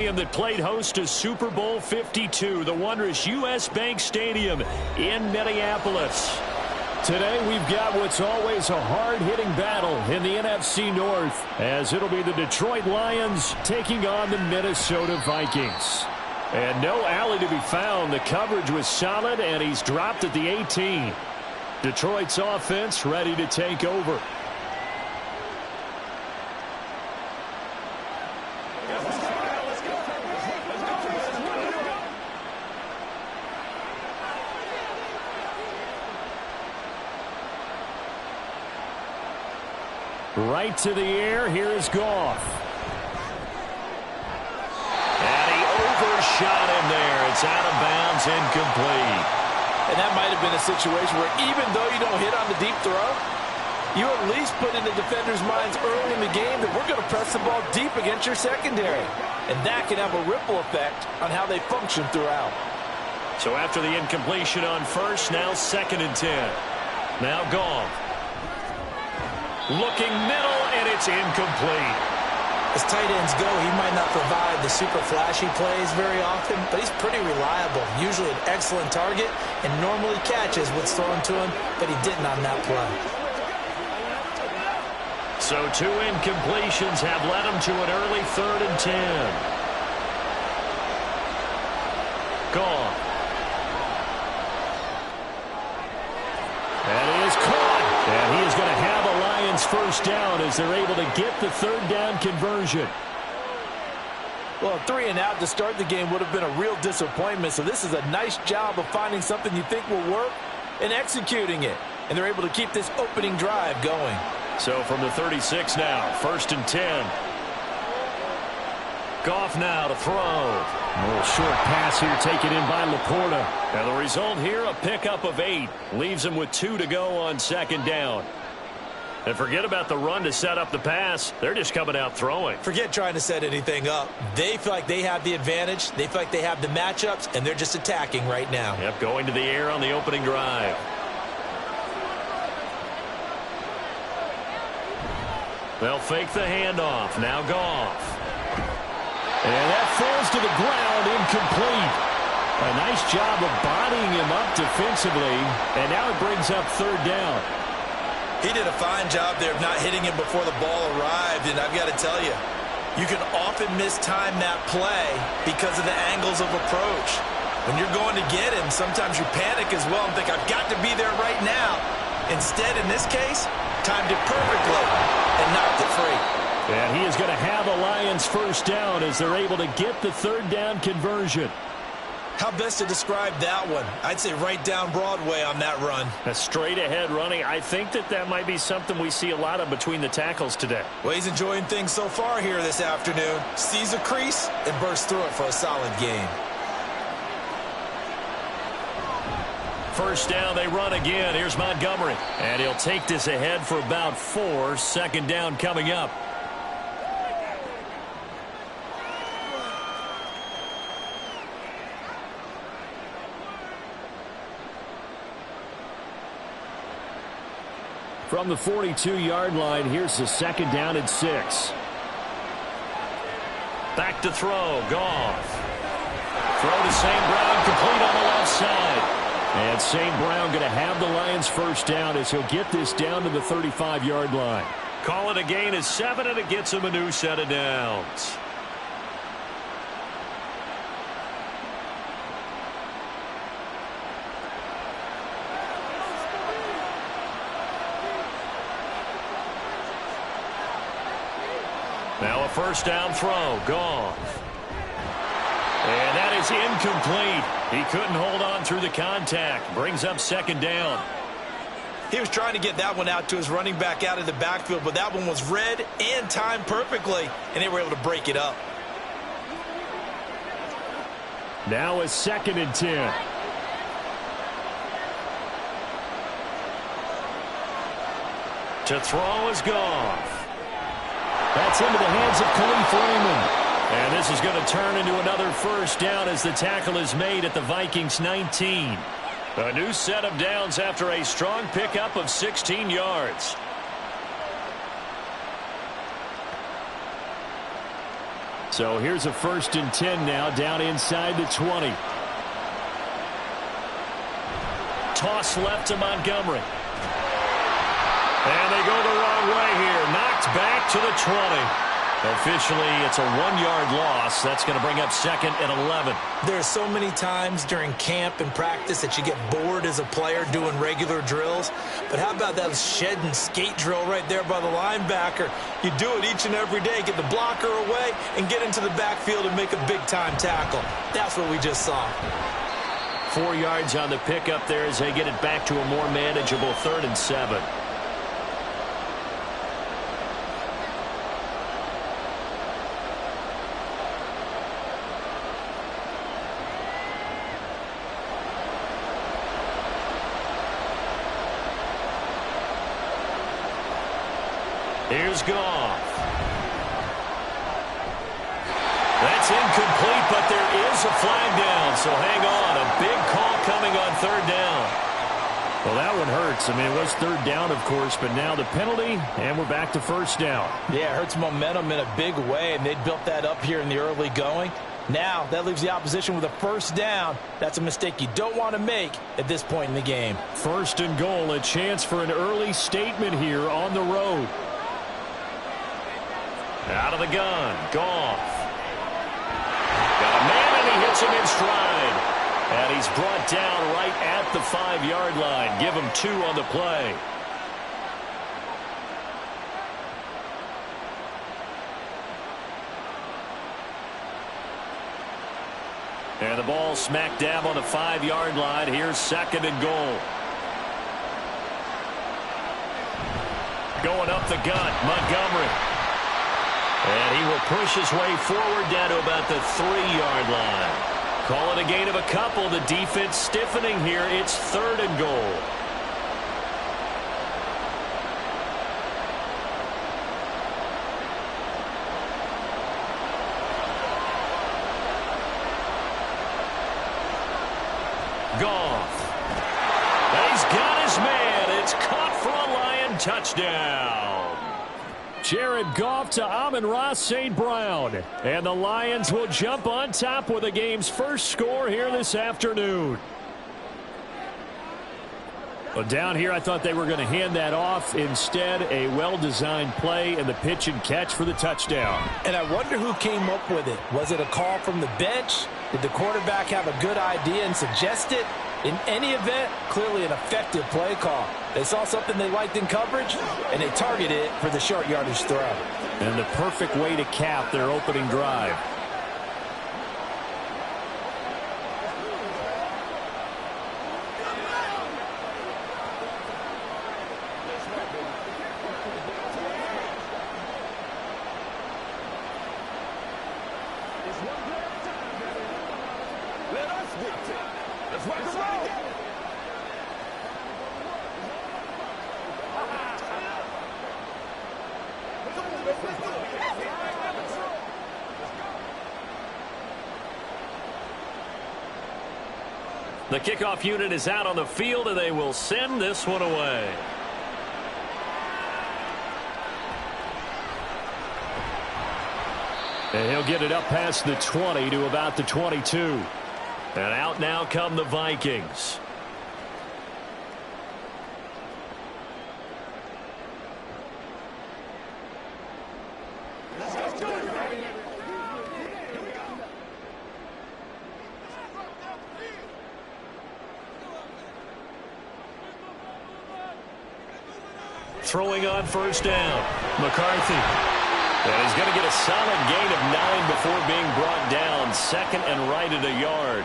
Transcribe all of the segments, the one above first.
That played host to Super Bowl 52, the wondrous U.S. Bank Stadium in Minneapolis. Today we've got what's always a hard-hitting battle in the NFC North, as it'll be the Detroit Lions taking on the Minnesota Vikings. And no alley to be found. The coverage was solid, and he's dropped at the 18. Detroit's offense ready to take over. Right to the air. Here is Goff. And he overshot him there. It's out of bounds, incomplete. And that might have been a situation where even though you don't hit on the deep throw, you at least put in the defenders' minds early in the game that we're going to press the ball deep against your secondary. And that can have a ripple effect on how they function throughout. So after the incompletion on first, now 2nd and 10. Now Goff. Looking middle, and it's incomplete. As tight ends go, he might not provide the super flashy plays very often, but he's pretty reliable. Usually an excellent target and normally catches what's thrown to him, but he didn't on that play. So 2 incompletions have led him to an early 3rd and 10. Goff. And he is caught. And he is going to have a Lions first down as they're able to get the 3rd down conversion. Well, a 3 and out to start the game would have been a real disappointment. So this is a nice job of finding something you think will work and executing it. And they're able to keep this opening drive going. So from the 36 now, 1st and 10. Goff now to throw. A little short pass here taken in by Laporta. And the result here, a pickup of 8. Leaves him with 2 to go on 2nd down. And forget about the run to set up the pass. They're just coming out throwing. Forget trying to set anything up. They feel like they have the advantage. They feel like they have the matchups, and they're just attacking right now. Yep, going to the air on the opening drive. They'll fake the handoff. Now Goff. And that falls to the ground, incomplete. A nice job of bodying him up defensively, and now it brings up 3rd down. He did a fine job there of not hitting him before the ball arrived, and I've got to tell you, you can often mistime that play because of the angles of approach. When you're going to get him, sometimes you panic as well and think, I've got to be there right now. Instead, in this case, timed it perfectly and knocked it free. And he is going to have a Lions first down as they're able to get the 3rd down conversion. How best to describe that one? I'd say right down Broadway on that run. A straight ahead running. I think that might be something we see a lot of between the tackles today. Well, he's enjoying things so far here this afternoon. Sees a crease and bursts through it for a solid game. First down, they run again. Here's Montgomery. And he'll take this ahead for about 4. 2nd down coming up. From the 42-yard line, here's the 2nd down and 6. Back to throw. Goff. Throw to St. Brown, complete on the left side. And St. Brown going to have the Lions first down as he'll get this down to the 35-yard line. Call it a gain of 7, and it gets him a new set of downs. Now a first down throw. Goff. And that is incomplete. He couldn't hold on through the contact. Brings up 2nd down. He was trying to get that one out to his running back out of the backfield, but that one was read and timed perfectly, and they were able to break it up. Now a 2nd and 10. To throw is Goff. That's into the hands of Khalif Raymond. And this is going to turn into another first down as the tackle is made at the Vikings 19. A new set of downs after a strong pickup of 16 yards. So here's a 1st and 10 now, down inside the 20. Toss left to Montgomery. And they go the wrong way here. Knocked back to the 20. Officially, it's a 1-yard loss. That's going to bring up 2nd and 11. There's so many times during camp and practice that you get bored as a player doing regular drills. But how about that shed and skate drill right there by the linebacker? You do it each and every day. Get the blocker away and get into the backfield and make a big-time tackle. That's what we just saw. 4 yards on the pickup there as they get it back to a more manageable 3rd and 7. Here's Goff. That's incomplete, but there is a flag down, so hang on. A big call coming on 3rd down. Well, that one hurts. I mean, it was 3rd down, of course, but now the penalty, and we're back to 1st down. Yeah, it hurts momentum in a big way, and they built that up here in the early going. Now, that leaves the opposition with a 1st down. That's a mistake you don't want to make at this point in the game. 1st and goal, a chance for an early statement here on the road. Out of the gun, Goff. Got a man, and he hits him in stride. And he's brought down right at the 5-yard line. Give him 2 on the play. And the ball smack dab on the 5-yard line. Here's 2nd and goal. Going up the gut, Montgomery. And he will push his way forward down to about the 3-yard line. Call it a gain of a couple. The defense stiffening here. It's 3rd and goal. Goff. And he's got his man. It's caught for a Lion touchdown. Jared Goff to Amon-Ra St. Brown. And the Lions will jump on top with the game's first score here this afternoon. Well, down here, I thought they were going to hand that off. Instead, a well-designed play and the pitch and catch for the touchdown. And I wonder who came up with it. Was it a call from the bench? Did the quarterback have a good idea and suggest it? In any event, clearly an effective play call. They saw something they liked in coverage, and they targeted it for the short yardage throw. And the perfect way to cap their opening drive. The kickoff unit is out on the field, and they will send this one away. And he'll get it up past the 20 to about the 22. And out now come the Vikings. Throwing on 1st down. McCarthy. And he's going to get a solid gain of 9 before being brought down. 2nd and right at a yard.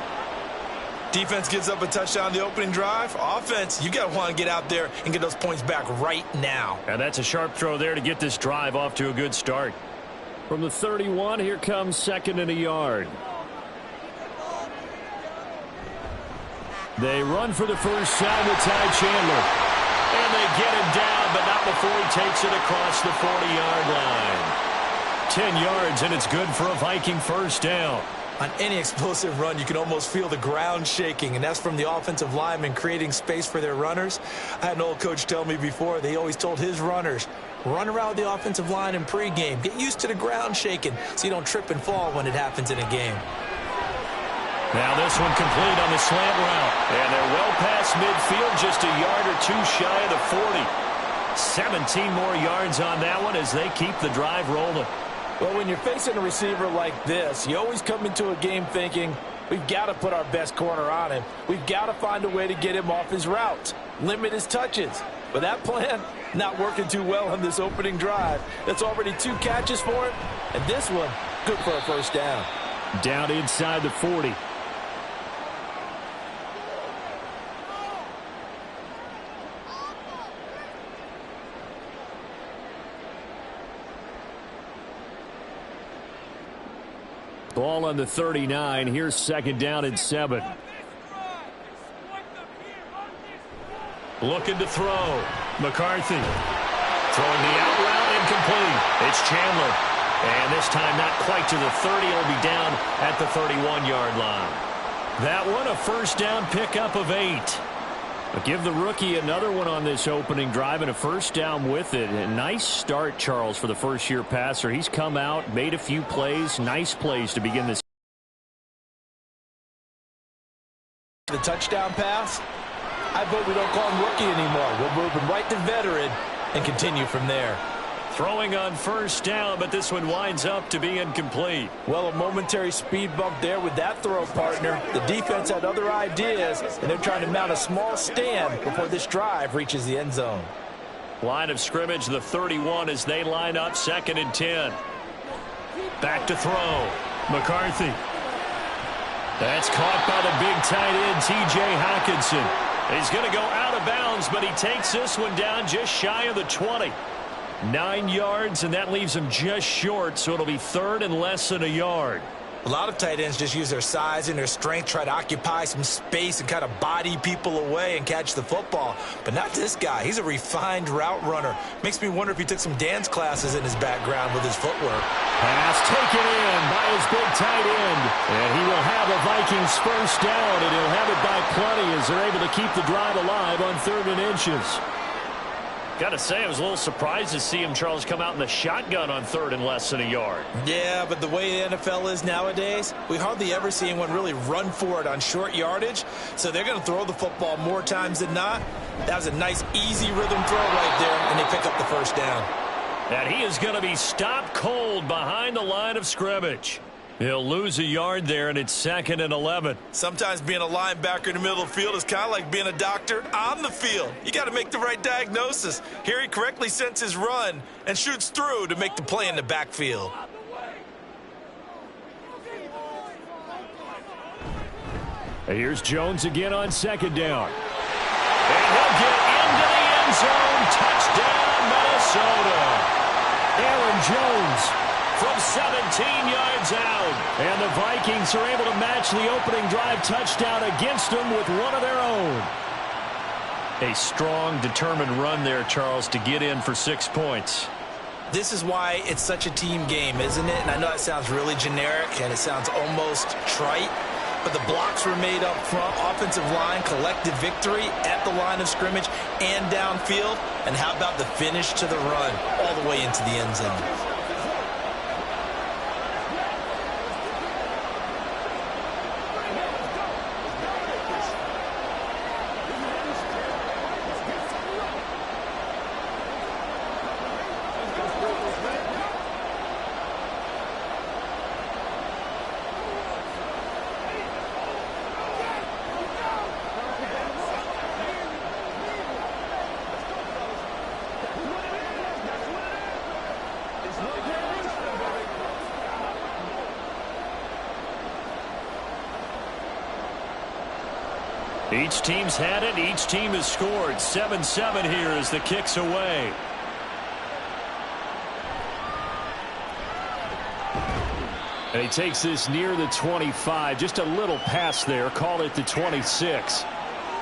Defense gives up a touchdown the opening drive. Offense, you got to want to get out there and get those points back right now. And that's a sharp throw there to get this drive off to a good start. From the 31, here comes 2nd and a yard. They run for the first time with Ty Chandler. And they get him down, but not before he takes it across the 40-yard line. 10 yards, and it's good for a Viking 1st down. On any explosive run, you can almost feel the ground shaking, and that's from the offensive linemen creating space for their runners. I had an old coach tell me before, they always told his runners, Run around the offensive line in pregame. Get used to the ground shaking so you don't trip and fall when it happens in a game. Now this one complete on the slant route. And they're well past midfield, just a yard or two shy of the 40. 17 more yards on that one as they keep the drive rolling. Well, when you're facing a receiver like this, you always come into a game thinking, we've got to put our best corner on him. We've got to find a way to get him off his routes, limit his touches. But that plan, not working too well on this opening drive. That's already 2 catches for him, and this one, good for a first down. Down inside the 40. Ball on the 39. Here's second down and 7. Looking to throw. McCarthy. Throwing the out route, incomplete. It's Chandler. And this time not quite to the 30. It'll be down at the 31-yard line. That one, a first down pickup of 8. But give the rookie another one on this opening drive and a first down with it. A nice start, Charles, for the first-year passer. He's come out, made a few plays, nice plays to begin this. The touchdown pass, I vote we don't call him rookie anymore. We'll move him right to veteran and continue from there. Throwing on first down, but this one winds up to be incomplete. Well, a momentary speed bump there with that throw, partner. The defense had other ideas, and they're trying to mount a small stand before this drive reaches the end zone. Line of scrimmage, the 31, as they line up, 2nd and 10. Back to throw. McCarthy. That's caught by the big tight end, T.J. Hockenson. He's going to go out of bounds, but he takes this one down just shy of the 20. 9 yards, and that leaves him just short, so it'll be 3rd and less than a yard. A lot of tight ends just use their size and their strength, try to occupy some space and kind of body people away and catch the football. But not this guy. He's a refined route runner. Makes me wonder if he took some dance classes in his background with his footwork. Pass taken in by his big tight end. And he will have a Vikings first down, and he'll have it by plenty as they're able to keep the drive alive on 3rd and inches. Got to say, I was a little surprised to see him, Charles, come out in the shotgun on 3rd and less than a yard. Yeah, but the way the NFL is nowadays, we hardly ever see anyone really run for it on short yardage. So they're going to throw the football more times than not. That was a nice, easy rhythm throw right there, and they pick up the first down. And he is going to be stopped cold behind the line of scrimmage. He'll lose a yard there, and it's 2nd and 11. Sometimes being a linebacker in the middle of the field is kind of like being a doctor on the field. You got to make the right diagnosis. Here he correctly sends his run and shoots through to make the play in the backfield. And here's Jones again on 2nd down. And he'll get into the end zone. Touchdown, Minnesota. Aaron Jones from 17 yards out. And the Vikings are able to match the opening drive touchdown against them with one of their own. A strong, determined run there, Charles, to get in for 6 points. This is why it's such a team game, isn't it? And I know that sounds really generic and it sounds almost trite, but the blocks were made up front, offensive line, collective victory at the line of scrimmage and downfield. And how about the finish to the run all the way into the end zone? Each team's had it. Each team has scored. 7-7 here as the kick's away. And he takes this near the 25. Just a little pass there. Call it the 26.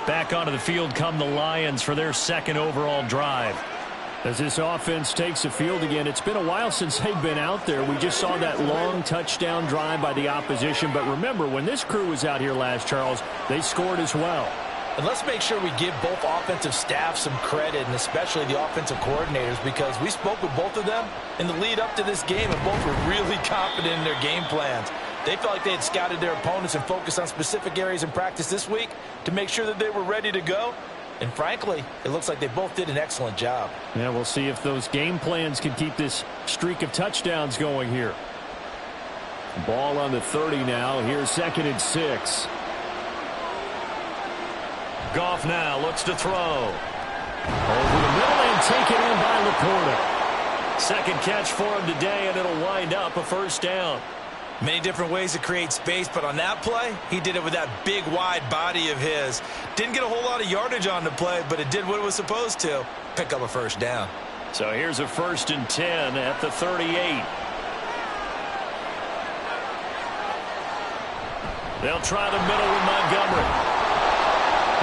Back onto the field come the Lions for their 2nd overall drive. As this offense takes the field again, it's been a while since they've been out there. We just saw that long touchdown drive by the opposition. But remember, when this crew was out here last, Charles, they scored as well. And let's make sure we give both offensive staff some credit, and especially the offensive coordinators, because we spoke with both of them in the lead up to this game, and both were really confident in their game plans. They felt like they had scouted their opponents and focused on specific areas in practice this week to make sure that they were ready to go. And frankly, it looks like they both did an excellent job. Yeah, we'll see if those game plans can keep this streak of touchdowns going here. Ball on the 30 now. Here's 2nd and 6. Goff now looks to throw. Over the middle and taken in by Laporta. Second catch for him today, and it'll wind up a 1st down. Many different ways to create space, but on that play, he did it with that big, wide body of his. Didn't get a whole lot of yardage on the play, but it did what it was supposed to. Pick up a 1st down. So here's a 1st and 10 at the 38. They'll try the middle with Montgomery.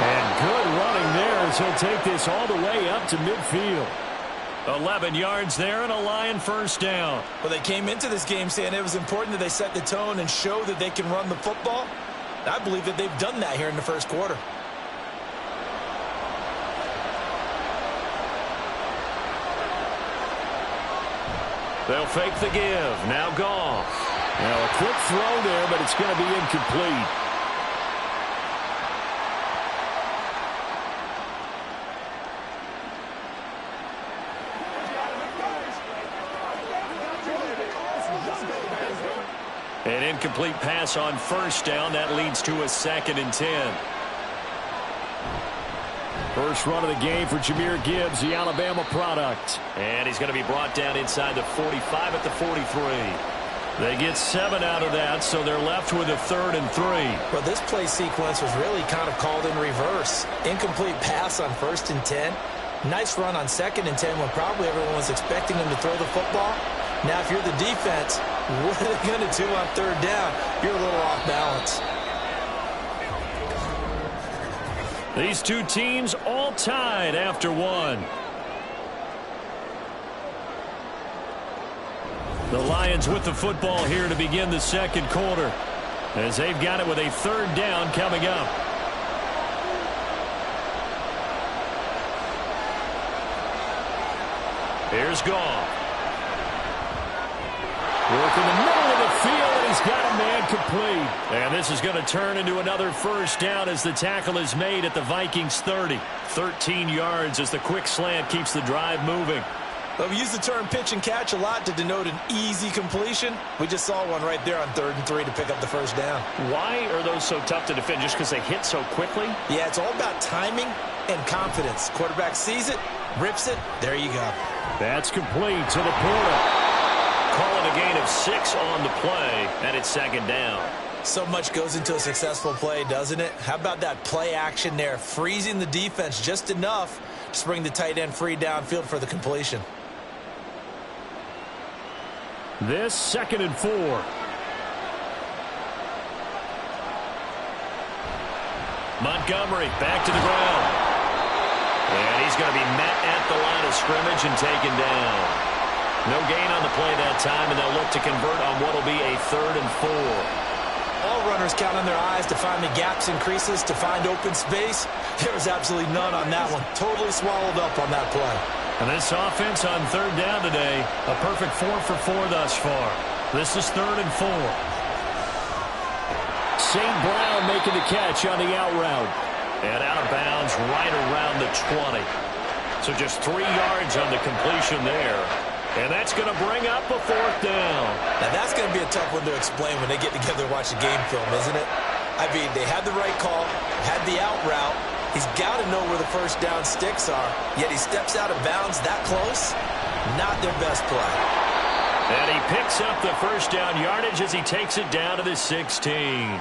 And good running there as he'll take this all the way up to midfield. 11 yards there and a Lion 1st down. Well, they came into this game saying it was important that they set the tone and show that they can run the football. I believe that they've done that here in the 1st quarter. They'll fake the give. Now Goff. Now a quick throw there, but it's going to be incomplete. An incomplete pass on 1st down. That leads to a 2nd and 10. First run of the game for Jahmyr Gibbs, the Alabama product. And he's going to be brought down inside the 45 at the 43. They get 7 out of that, so they're left with a 3rd and 3. Well, this play sequence was really kind of called in reverse. Incomplete pass on 1st and 10. Nice run on 2nd and 10 when probably everyone was expecting them to throw the football. Now, if you're the defense, what are they going to do on 3rd down? You're a little off balance. These two teams all tied after 1. The Lions with the football here to begin the 2nd quarter, as they've got it with a 3rd down coming up. Here's Goff. Work in the middle of the field, and he's got a man complete. And this is going to turn into another 1st down as the tackle is made at the Vikings 30. 13 yards as the quick slant keeps the drive moving. Well, we use the term pitch and catch a lot to denote an easy completion. We just saw one right there on 3rd and 3 to pick up the 1st down. Why are those so tough to defend? Just because they hit so quickly? Yeah, it's all about timing and confidence. Quarterback sees it, rips it, there you go. That's complete to Laporta. Calling a gain of 6 on the play, and it's 2nd down. So much goes into a successful play, doesn't it? How about that play action there, freezing the defense just enough to bring the tight end free downfield for the completion. This 2nd and 4. Montgomery back to the ground. And he's going to be met at the line of scrimmage and taken down. No gain on the play that time, and they'll look to convert on what will be a 3rd and 4. All runners count on their eyes to find the gaps and creases, to find open space. There was absolutely none on that one. Totally swallowed up on that play. And this offense on 3rd down today, a perfect 4 for 4 thus far. This is 3rd and 4. St. Brown making the catch on the out route. And out of bounds right around the 20. So just 3 yards on the completion there. And that's going to bring up a 4th down. Now, that's going to be a tough one to explain when they get together and watch the game film, isn't it? I mean, they had the right call, had the out route. He's got to know where the 1st down sticks are, yet he steps out of bounds that close. Not their best play. And he picks up the 1st down yardage as he takes it down to the 16.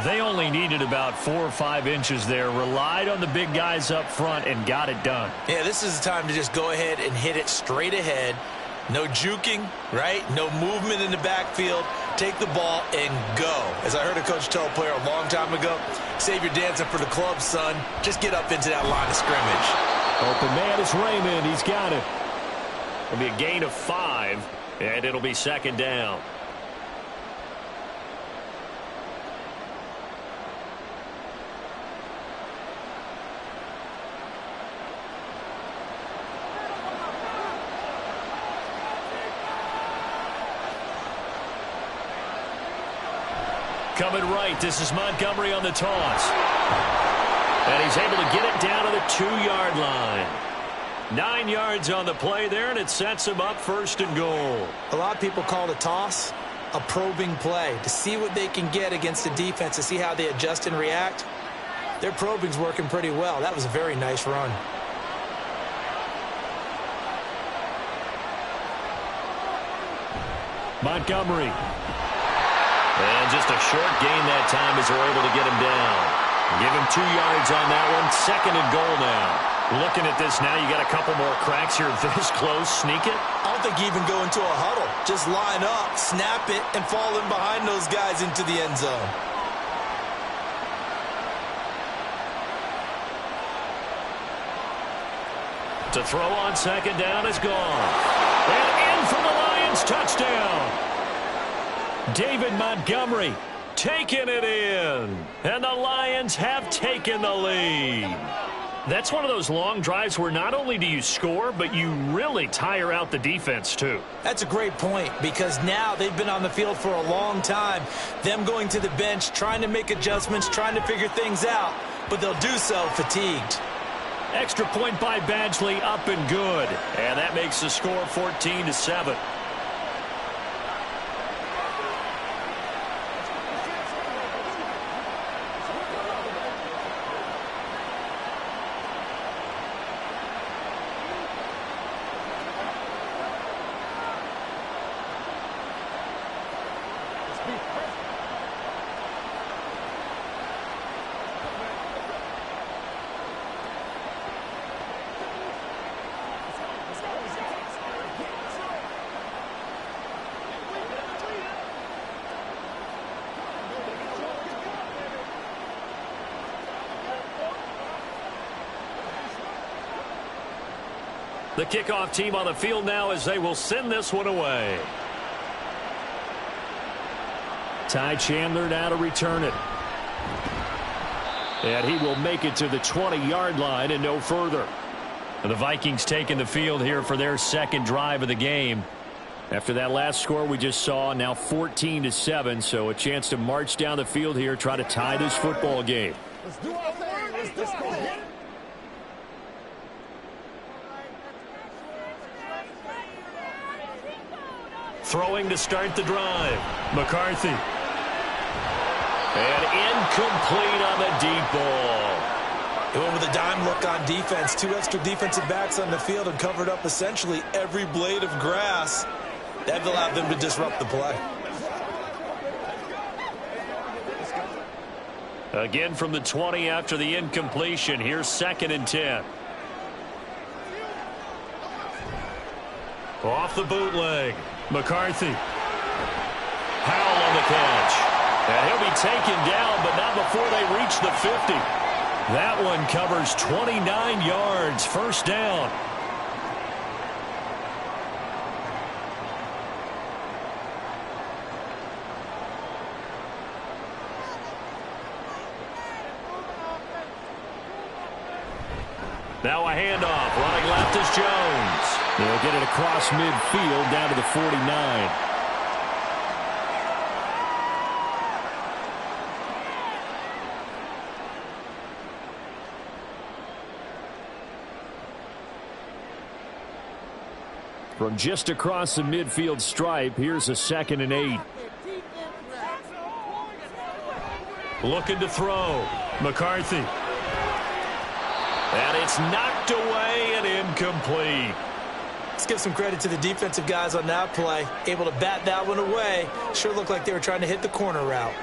They only needed about 4 or 5 inches there, relied on the big guys up front, and got it done. Yeah, this is the time to just go ahead and hit it straight ahead. No juking, right? No movement in the backfield. Take the ball and go. As I heard a coach tell a player a long time ago, save your dancing for the club, son. Just get up into that line of scrimmage. Open man is Raymond. He's got it. It'll be a gain of 5, and it'll be 2nd down. coming right. This is Montgomery on the toss. And he's able to get it down to the 2-yard line. 9 yards on the play there, and it sets him up first and goal. A lot of people call the toss a probing play, to see what they can get against the defense, to see how they adjust and react. Their probing's working pretty well. That was a very nice run. Montgomery. And just a short gain that time as they're able to get him down. Give him 2 yards on that one. Second and goal now. Looking at this now, you got a couple more cracks here this close. Sneak it? I don't think you even go into a huddle. Just line up, snap it, and fall in behind those guys into the end zone. To throw on second down is gone. And in for the Lions touchdown. David Montgomery taking it in. And the Lions have taken the lead. That's one of those long drives where not only do you score, but you really tire out the defense too. That's a great point, because now they've been on the field for a long time. Them going to the bench, trying to make adjustments, trying to figure things out, but they'll do so fatigued. Extra point by Badgley, up and good. And that makes the score 14-7. The kickoff team on the field now as they will send this one away. Ty Chandler now to return it. And he will make it to the 20-yard line and no further. And the Vikings taking the field here for their second drive of the game. After that last score we just saw, now 14-7, so a chance to march down the field here, try to tie this football game. Let's do our thing. Let's do our thing. Throwing to start the drive. McCarthy. And incomplete on the deep ball. He went with a dime look on defense. 2 extra defensive backs on the field and covered up essentially every blade of grass. That allowed them to disrupt the play. Again from the 20 after the incompletion. Here's 2nd and 10. Off the bootleg. McCarthy. Howell on the catch. And he'll be taken down, but not before they reach the 50. That one covers 29 yards. First down. Now a handoff. Running left is Jones. They'll get it across midfield down to the 49. From just across the midfield stripe, here's a 2nd and 8. Looking to throw. McCarthy. And it's knocked away and incomplete. Let's give some credit to the defensive guys on that play. Able to bat that one away. Sure looked like they were trying to hit the corner route.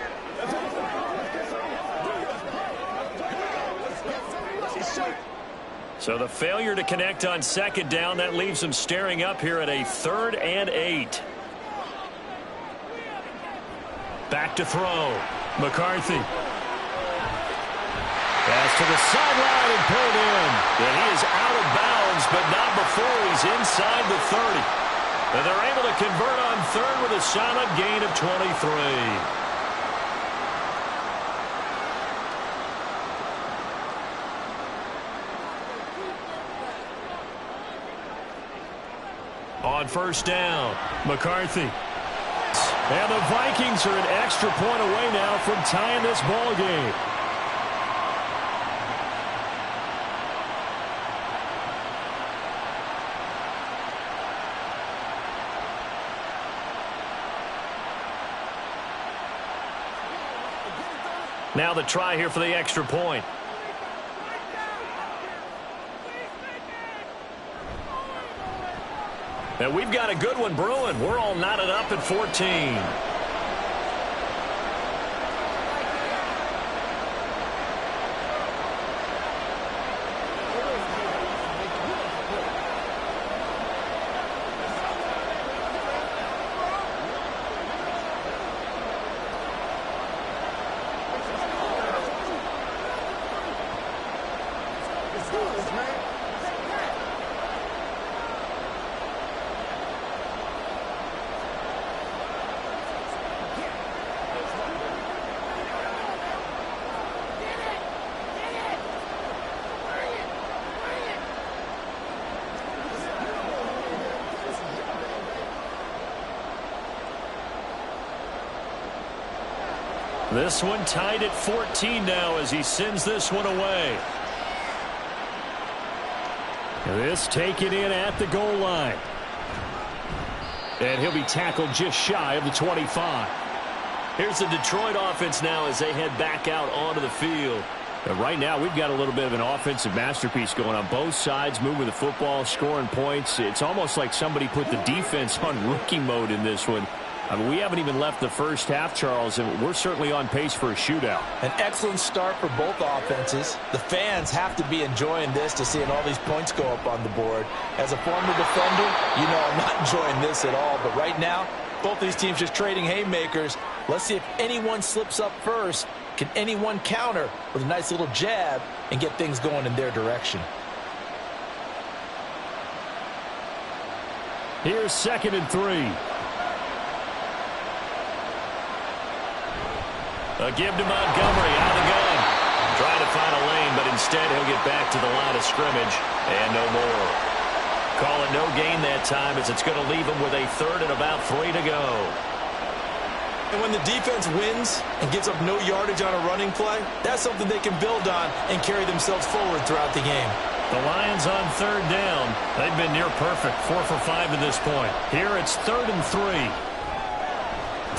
So the failure to connect on 2nd down, that leaves them staring up here at a 3rd and 8. Back to throw. McCarthy. Pass to the sideline and pulled in. And he is out of bounds, but not before he's inside the 30. And they're able to convert on 3rd with a solid gain of 23. On 1st down, McCarthy. And the Vikings are an extra point away now from tying this ball game. Now the try here for the extra point. And we've got a good one brewing. We're all knotted up at 14. This one tied at 14 now as he sends this one away. This taken in at the goal line. And he'll be tackled just shy of the 25. Here's the Detroit offense now as they head back out onto the field. And right now we've got a little bit of an offensive masterpiece going on both sides, moving the football, scoring points. It's almost like somebody put the defense on rookie mode in this one. I mean, we haven't even left the first half, Charles, and we're certainly on pace for a shootout. An excellent start for both offenses. The fans have to be enjoying this to seeing all these points go up on the board. As a former defender, you know I'm not enjoying this at all. But right now, both these teams just trading haymakers. Let's see if anyone slips up first. Can anyone counter with a nice little jab and get things going in their direction? Here's 2nd and 3. A give to Montgomery out of the gun. Trying to find a lane, but instead he'll get back to the line of scrimmage and no more. Call it no gain that time as it's going to leave him with a 3rd and about 3 to go. And when the defense wins and gives up no yardage on a running play, that's something they can build on and carry themselves forward throughout the game. The Lions on 3rd down. They've been near perfect, 4 for 5 to this point. Here it's 3rd and 3.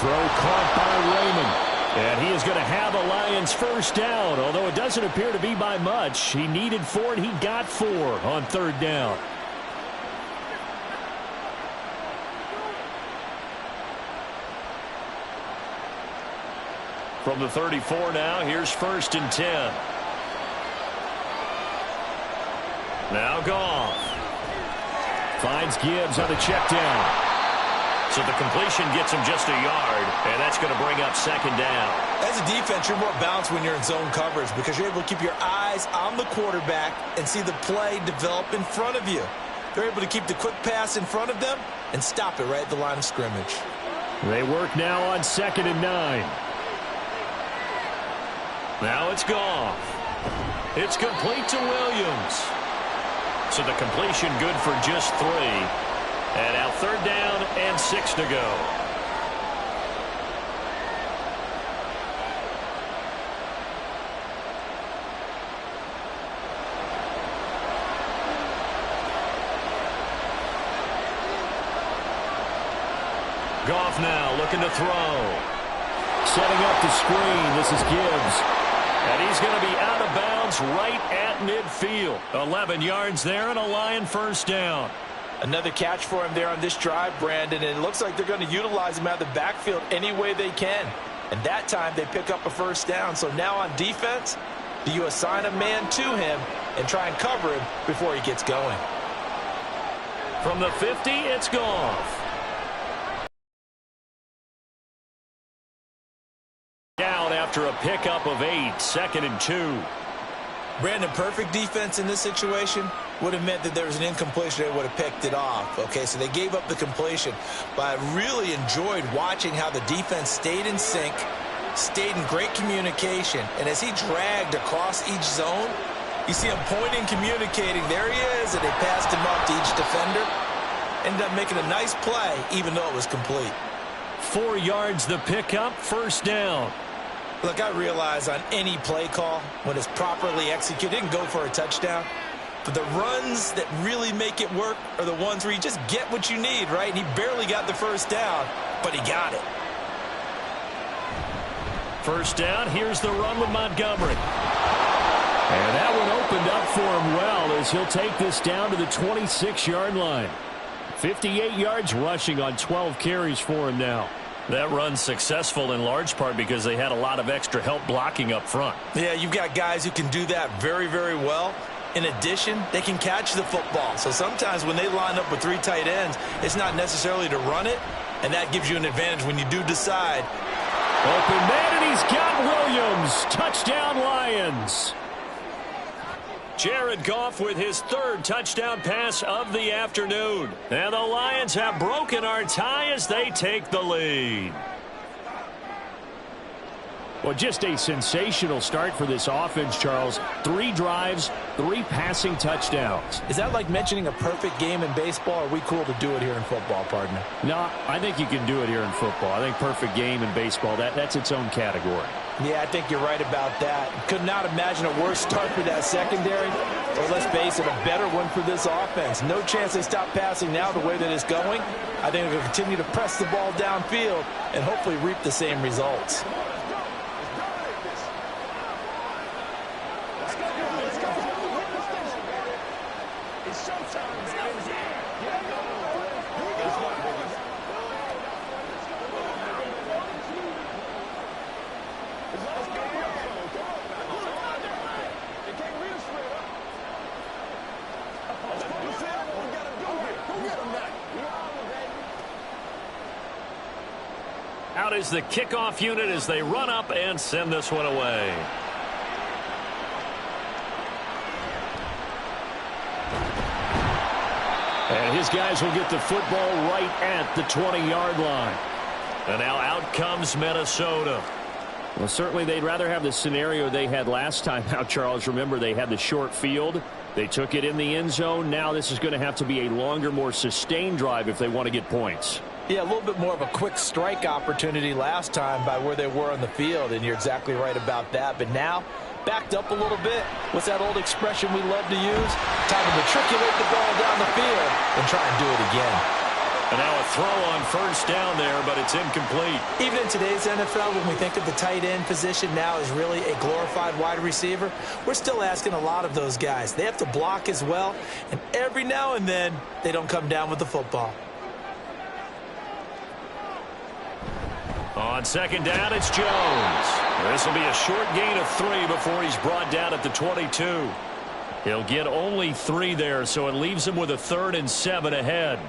Throw caught by Raymond. And he is going to have a Lions first down, although it doesn't appear to be by much. He needed 4, and he got 4 on 3rd down. From the 34 now, here's 1st and 10. Now Goff. Finds Gibbs on the check down. So the completion gets him just a yard, and that's going to bring up 2nd down. As a defense, you're more balanced when you're in zone coverage because you're able to keep your eyes on the quarterback and see the play develop in front of you. They're able to keep the quick pass in front of them and stop it right at the line of scrimmage. They work now on 2nd and 9. Now it's Goff. It's complete to Williams. So the completion good for just 3. And now 3rd down and 6 to go. Goff now looking to throw. Setting up the screen. This is Gibbs. And he's going to be out of bounds right at midfield. 11 yards there and a Lion first down. Another catch for him there on this drive, Brandon, and it looks like they're going to utilize him out of the backfield any way they can. And that time they pick up a first down. So now on defense, do you assign a man to him and try and cover him before he gets going? From the 50, it's Goff. Down after a pickup of 8, 2nd and 2. Brandon, perfect defense in this situation would have meant that there was an incompletion. They would have picked it off. Okay, so they gave up the completion. But I really enjoyed watching how the defense stayed in sync, stayed in great communication. And as he dragged across each zone, you see him pointing, communicating. There he is, and they passed him up to each defender. Ended up making a nice play, even though it was complete. 4 yards the pickup, first down. Look, I realize on any play call, when it's properly executed, it can go for a touchdown. But the runs that really make it work are the ones where you just get what you need, right? And he barely got the first down, but he got it. First down, here's the run with Montgomery. And that one opened up for him well as he'll take this down to the 26-yard line. 58 yards rushing on 12 carries for him now. That run's successful in large part because they had a lot of extra help blocking up front. Yeah, you've got guys who can do that very, very well. In addition, they can catch the football. So sometimes when they line up with 3 tight ends, it's not necessarily to run it, and that gives you an advantage when you do decide. Open man, and he's got Williams. Touchdown, Lions. Jared Goff with his 3rd touchdown pass of the afternoon. And the Lions have broken our tie as they take the lead. Well, just a sensational start for this offense, Charles. 3 drives, 3 passing touchdowns. Is that like mentioning a perfect game in baseball, or are we cool to do it here in football, partner? No, I think you can do it here in football. I think perfect game in baseball, that's its own category. Yeah, I think you're right about that. Could not imagine a worse start for that secondary, or let's face it, a better one for this offense. No chance they stop passing now the way that it's going. I think they'll continue to press the ball downfield and hopefully reap the same results. Out is the kickoff unit as they run up and send this one away. And his guys will get the football right at the 20-yard line. And now out comes Minnesota. Well, certainly they'd rather have the scenario they had last time out, Charles. Remember, they had the short field. They took it in the end zone. Now this is going to have to be a longer, more sustained drive if they want to get points. Yeah, a little bit more of a quick strike opportunity last time by where they were on the field, and you're exactly right about that. But now, backed up a little bit. What's that old expression we love to use? Time to matriculate the ball down the field and try and do it again. And now a throw on first down there, but it's incomplete. Even in today's NFL, when we think of the tight end position now as really a glorified wide receiver, we're still asking a lot of those guys. They have to block as well, and every now and then, they don't come down with the football. On second down, it's Jones. This will be a short gain of 3 before he's brought down at the 22. He'll get only 3 there, so it leaves him with a 3rd and 7 ahead.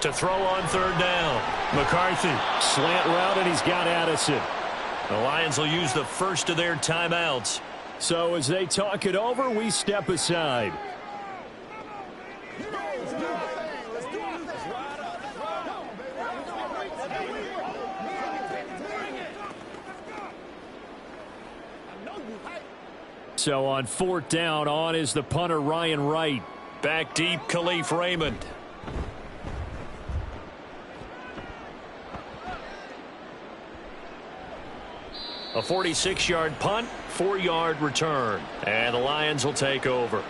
To throw on 3rd down. McCarthy, slant route, and he's got Addison. The Lions will use the first of their timeouts. So as they talk it over, we step aside. So on 4th down, on is the punter Ryan Wright. Back deep, Khalif Raymond. A 46-yard punt, 4-yard return. And the Lions will take over.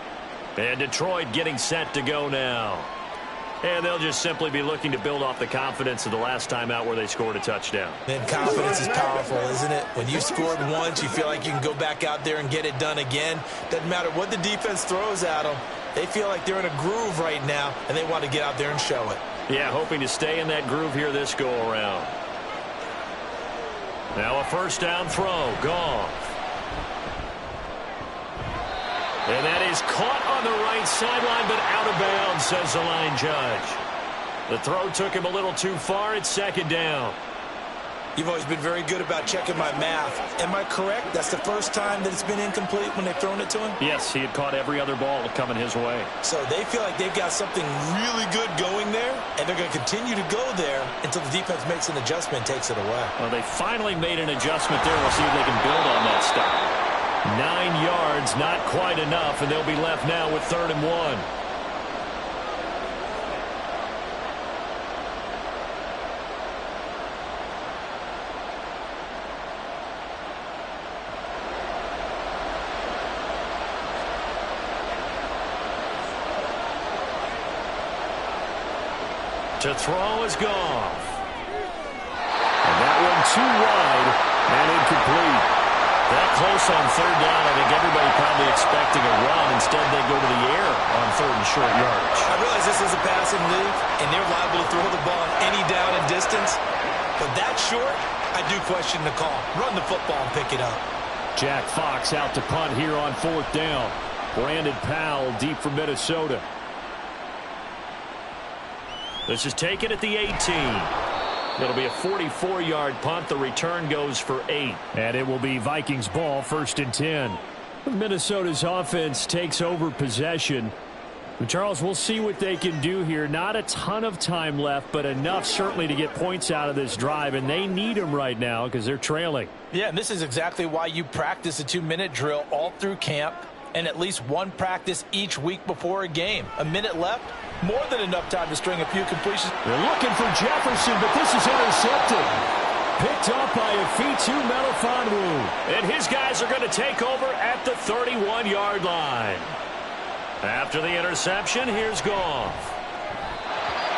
And Detroit getting set to go now. And they'll just simply be looking to build off the confidence of the last time out where they scored a touchdown. And confidence is powerful, isn't it? When you scored once, you feel like you can go back out there and get it done again. Doesn't matter what the defense throws at them. They feel like they're in a groove right now, and they want to get out there and show it. Yeah, hoping to stay in that groove here this go-around. Now a first down throw. Goff. And that is caught on the right sideline, but out of bounds, says the line judge. The throw took him a little too far. It's 2nd down. You've always been very good about checking my math. Am I correct? That's the first time that it's been incomplete when they've thrown it to him? Yes, he had caught every other ball coming his way. So they feel like they've got something really good going there, and they're going to continue to go there until the defense makes an adjustment and takes it away. Well, they finally made an adjustment there. We'll see if they can build on that stop. 9 yards, not quite enough, and they'll be left now with 3rd and 1. To throw is Goff. And that one too wide and incomplete. That close on 3rd down. I think everybody probably expecting a run. Instead, they go to the air on 3rd and short yardage. I realize this is a passing league, and they're liable to throw the ball on any down and distance. But that short, I do question the call. Run the football and pick it up. Jack Fox out to punt here on 4th down. Brandon Powell deep for Minnesota. This is taken at the 18. It'll be a 44-yard punt. The return goes for 8. And it will be Vikings ball, 1st and 10. Minnesota's offense takes over possession. And Charles, we'll see what they can do here. Not a ton of time left, but enough certainly to get points out of this drive. And they need them right now because they're trailing. Yeah, and this is exactly why you practice a 2-minute drill all through camp and at least one practice each week before a game. A minute left. More than enough time to string a few completions. They're looking for Jefferson, but this is intercepted. Picked up by Afitu Melifonwu. And his guys are going to take over at the 31-yard line. After the interception, here's Goff.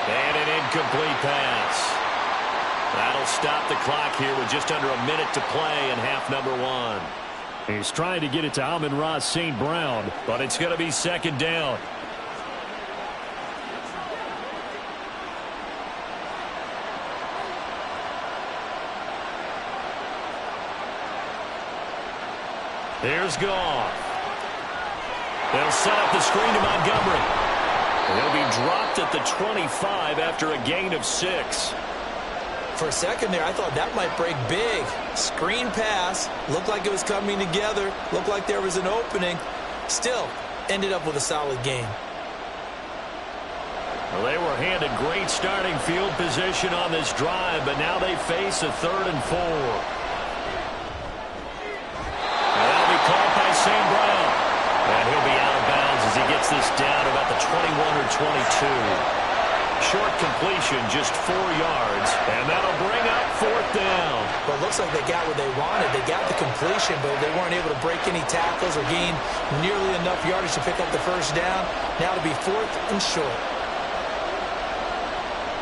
And an incomplete pass. That'll stop the clock here with just under a minute to play in half number 1. He's trying to get it to Amon-Ra St. Brown, but it's going to be 2nd down. Here's Goff. They'll set up the screen to Montgomery. He'll be dropped at the 25 after a gain of 6. For a second there, I thought that might break big. Screen pass. Looked like it was coming together. Looked like there was an opening. Still, ended up with a solid game. Well, they were handed great starting field position on this drive, but now they face a 3rd and 4. That'll be caught by St. Brown. And he'll be out of bounds as he gets this down about the 21 or 22. Short completion, just 4 yards, and that'll bring up 4th down. Well, it looks like they got what they wanted. They got the completion, but they weren't able to break any tackles or gain nearly enough yardage to pick up the 1st down. Now to be 4th and short.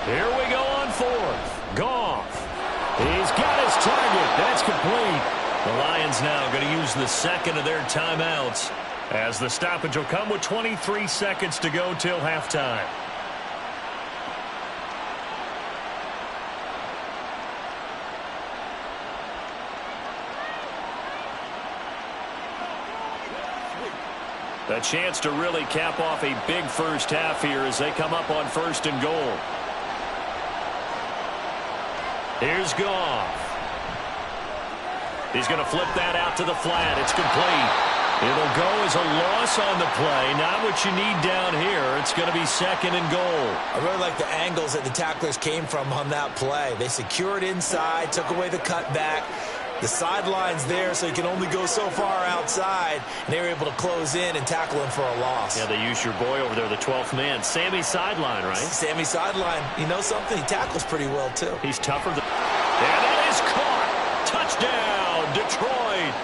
Here we go on 4th. Goff. He's got his target. That's complete. The Lions now going to use the 2nd of their timeouts as the stoppage will come with 23 seconds to go till halftime. A chance to really cap off a big first half here as they come up on 1st and goal. Here's Goff. He's going to flip that out to the flat. It's complete. It'll go as a loss on the play. Not what you need down here. It's going to be 2nd and goal. I really like the angles that the tacklers came from on that play. They secured inside, took away the cutback. The sideline's there, so you can only go so far outside, and they were able to close in and tackle him for a loss. Yeah, they used your boy over there, the 12th man. Sammy Sideline, right? Sammy Sideline. You know something? He tackles pretty well, too. He's tougher than... And that is caught. Touchdown, Detroit.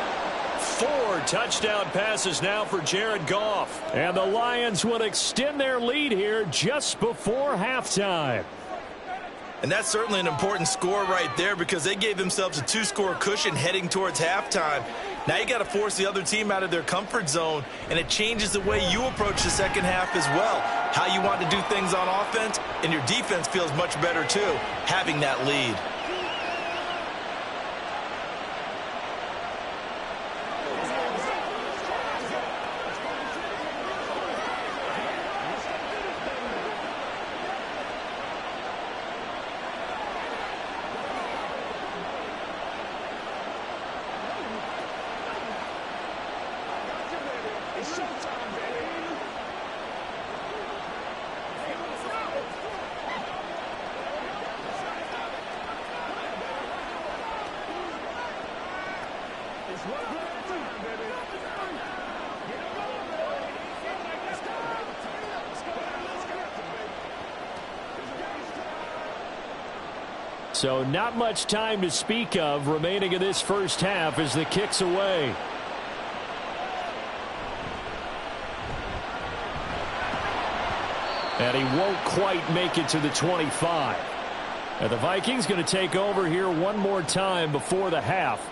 4 touchdown passes now for Jared Goff. And the Lions will extend their lead here just before halftime. And that's certainly an important score right there because they gave themselves a 2-score cushion heading towards halftime. Now you got to force the other team out of their comfort zone, and it changes the way you approach the second half as well. How you want to do things on offense, and your defense feels much better too, having that lead. So not much time to speak of remaining in this first half as the kick's away. And he won't quite make it to the 25. And the Vikings going to take over here one more time before the half.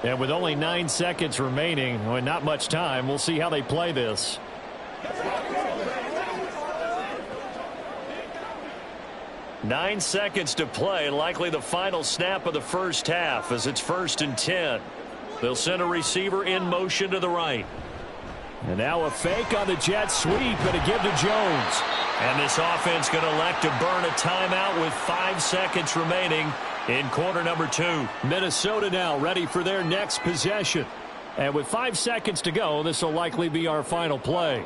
And with only 9 seconds remaining, well, not much time, we'll see how they play this. 9 seconds to play, likely the final snap of the first half as it's 1st and 10. They'll send a receiver in motion to the right. And now a fake on the jet sweep and a give to Jones. And this offense going to elect to burn a timeout with 5 seconds remaining in quarter number 2. Minnesota now ready for their next possession. And with 5 seconds to go, this will likely be our final play.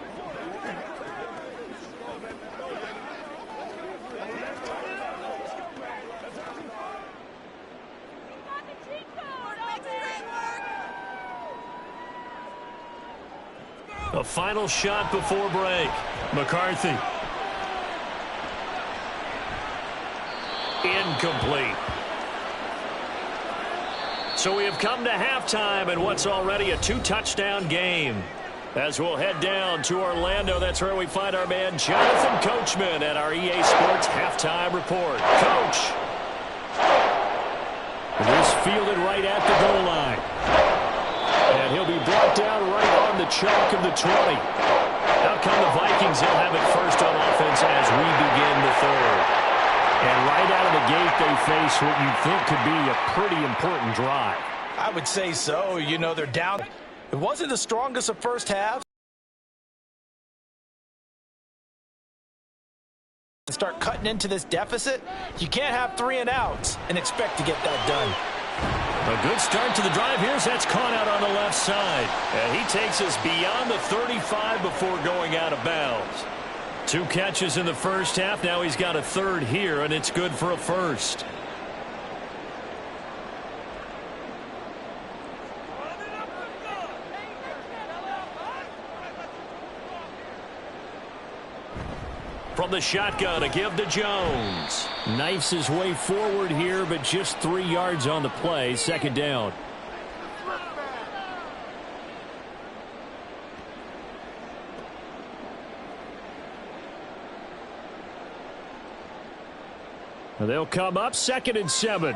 A final shot before break. McCarthy. Incomplete. So we have come to halftime in what's already a 2-touchdown game. As we'll head down to Orlando, that's where we find our man Jonathan Coachman at our EA Sports Halftime Report. Coach. This fielded right at the goal line. And he'll be brought down right on the chalk of the 20. Out come the Vikings. They'll have it first on offense as we begin the third. And right out of the gate, they face what you think could be a pretty important drive. I would say so. You know, they're down. It wasn't the strongest of first half. Start cutting into this deficit. You can't have 3 and outs and expect to get that done. A good start to the drive. That's caught out on the left side. And he takes us beyond the 35 before going out of bounds. 2 catches in the first half. Now he's got a third here, and it's good for a first. From the shotgun, a give to Jones. Knifes his way forward here, but just 3 yards on the play. 2nd down. They'll come up 2nd and 7.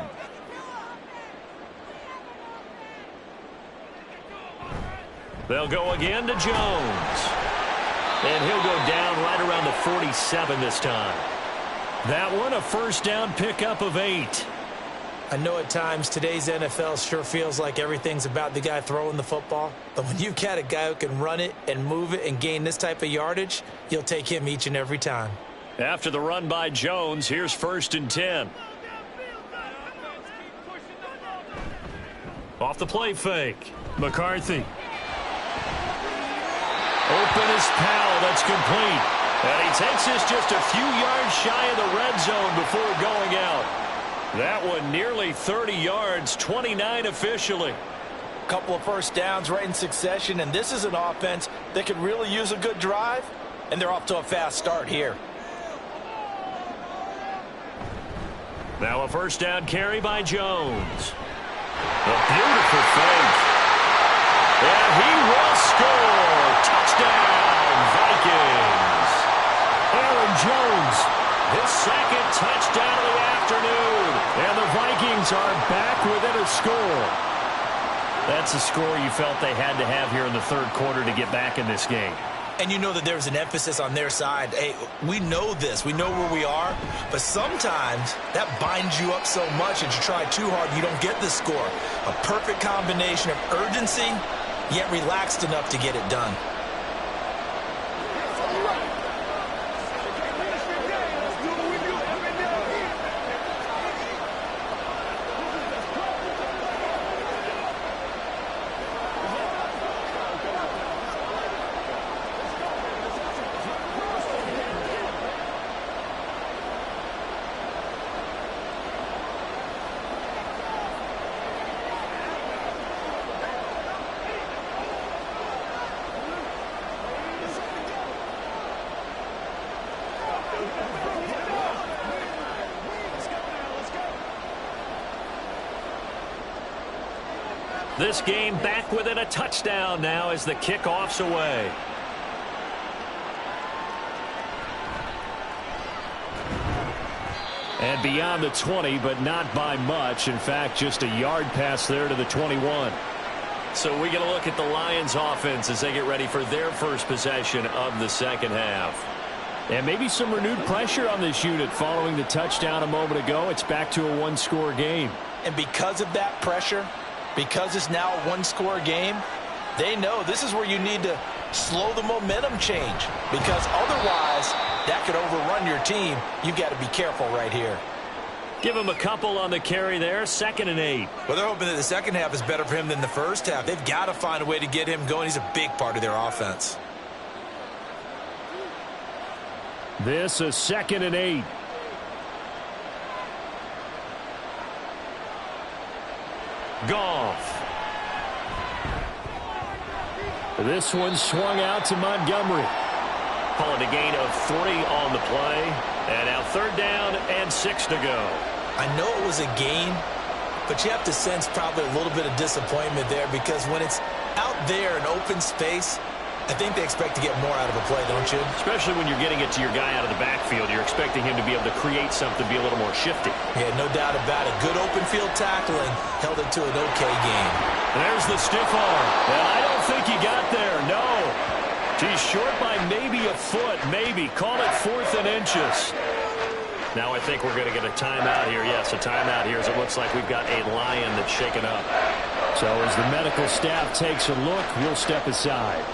They'll go again to Jones. And he'll go down right around the 47 this time. That one a first down pickup of 8. I know at times today's NFL sure feels like everything's about the guy throwing the football. But when you've got a guy who can run it and move it and gain this type of yardage, you'll take him each and every time. After the run by Jones, here's 1st and 10. Off the play fake. McCarthy. Open is Powell. That's complete. And he takes this just a few yards shy of the red zone before going out. That one nearly 30 yards, 29 officially. Couple of first downs right in succession, and this is an offense that could really use a good drive, and they're off to a fast start here. Now a first down carry by Jones. A beautiful fake. And he will score. Touchdown, Vikings. Aaron Jones, his 2nd touchdown of the afternoon. And the Vikings are back within a score. That's a score you felt they had to have here in the 3rd quarter to get back in this game. And you know that there's an emphasis on their side. Hey, we know this. We know where we are. But sometimes that binds you up so much that you try too hard, you don't get the score. A perfect combination of urgency, yet relaxed enough to get it done. This game back within a touchdown now as the kickoff's away. And beyond the 20, but not by much. In fact, just a yard pass there to the 21. So we get a look at the Lions offense as they get ready for their first possession of the second half. And maybe some renewed pressure on this unit following the touchdown a moment ago. It's back to a one-score game. And because of that pressure, because it's now a one-score game, they know this is where you need to slow the momentum change, because otherwise that could overrun your team. You've got to be careful right here. Give him a couple on the carry there, 2nd and 8. Well, they're hoping that the second half is better for him than the first half. They've got to find a way to get him going. He's a big part of their offense. This is 2nd and 8. Goff. This one swung out to Montgomery. Call it a gain of 3 on the play. And now 3rd down and 6 to go. I know it was a gain, but you have to sense probably a little bit of disappointment there, because when it's out there in open space, I think they expect to get more out of a play, don't you? Especially when you're getting it to your guy out of the backfield. You're expecting him to be able to create something, be a little more shifty. Yeah, no doubt about it. Good open field tackling held it to an okay game. There's the stiff arm. And I don't think he got there. No. He's short by maybe a foot. Maybe. Call it 4th and inches. Now I think we're going to get a timeout here. Yes, a timeout here as it looks like we've got a Lion that's shaken up. So as the medical staff takes a look, we'll step aside.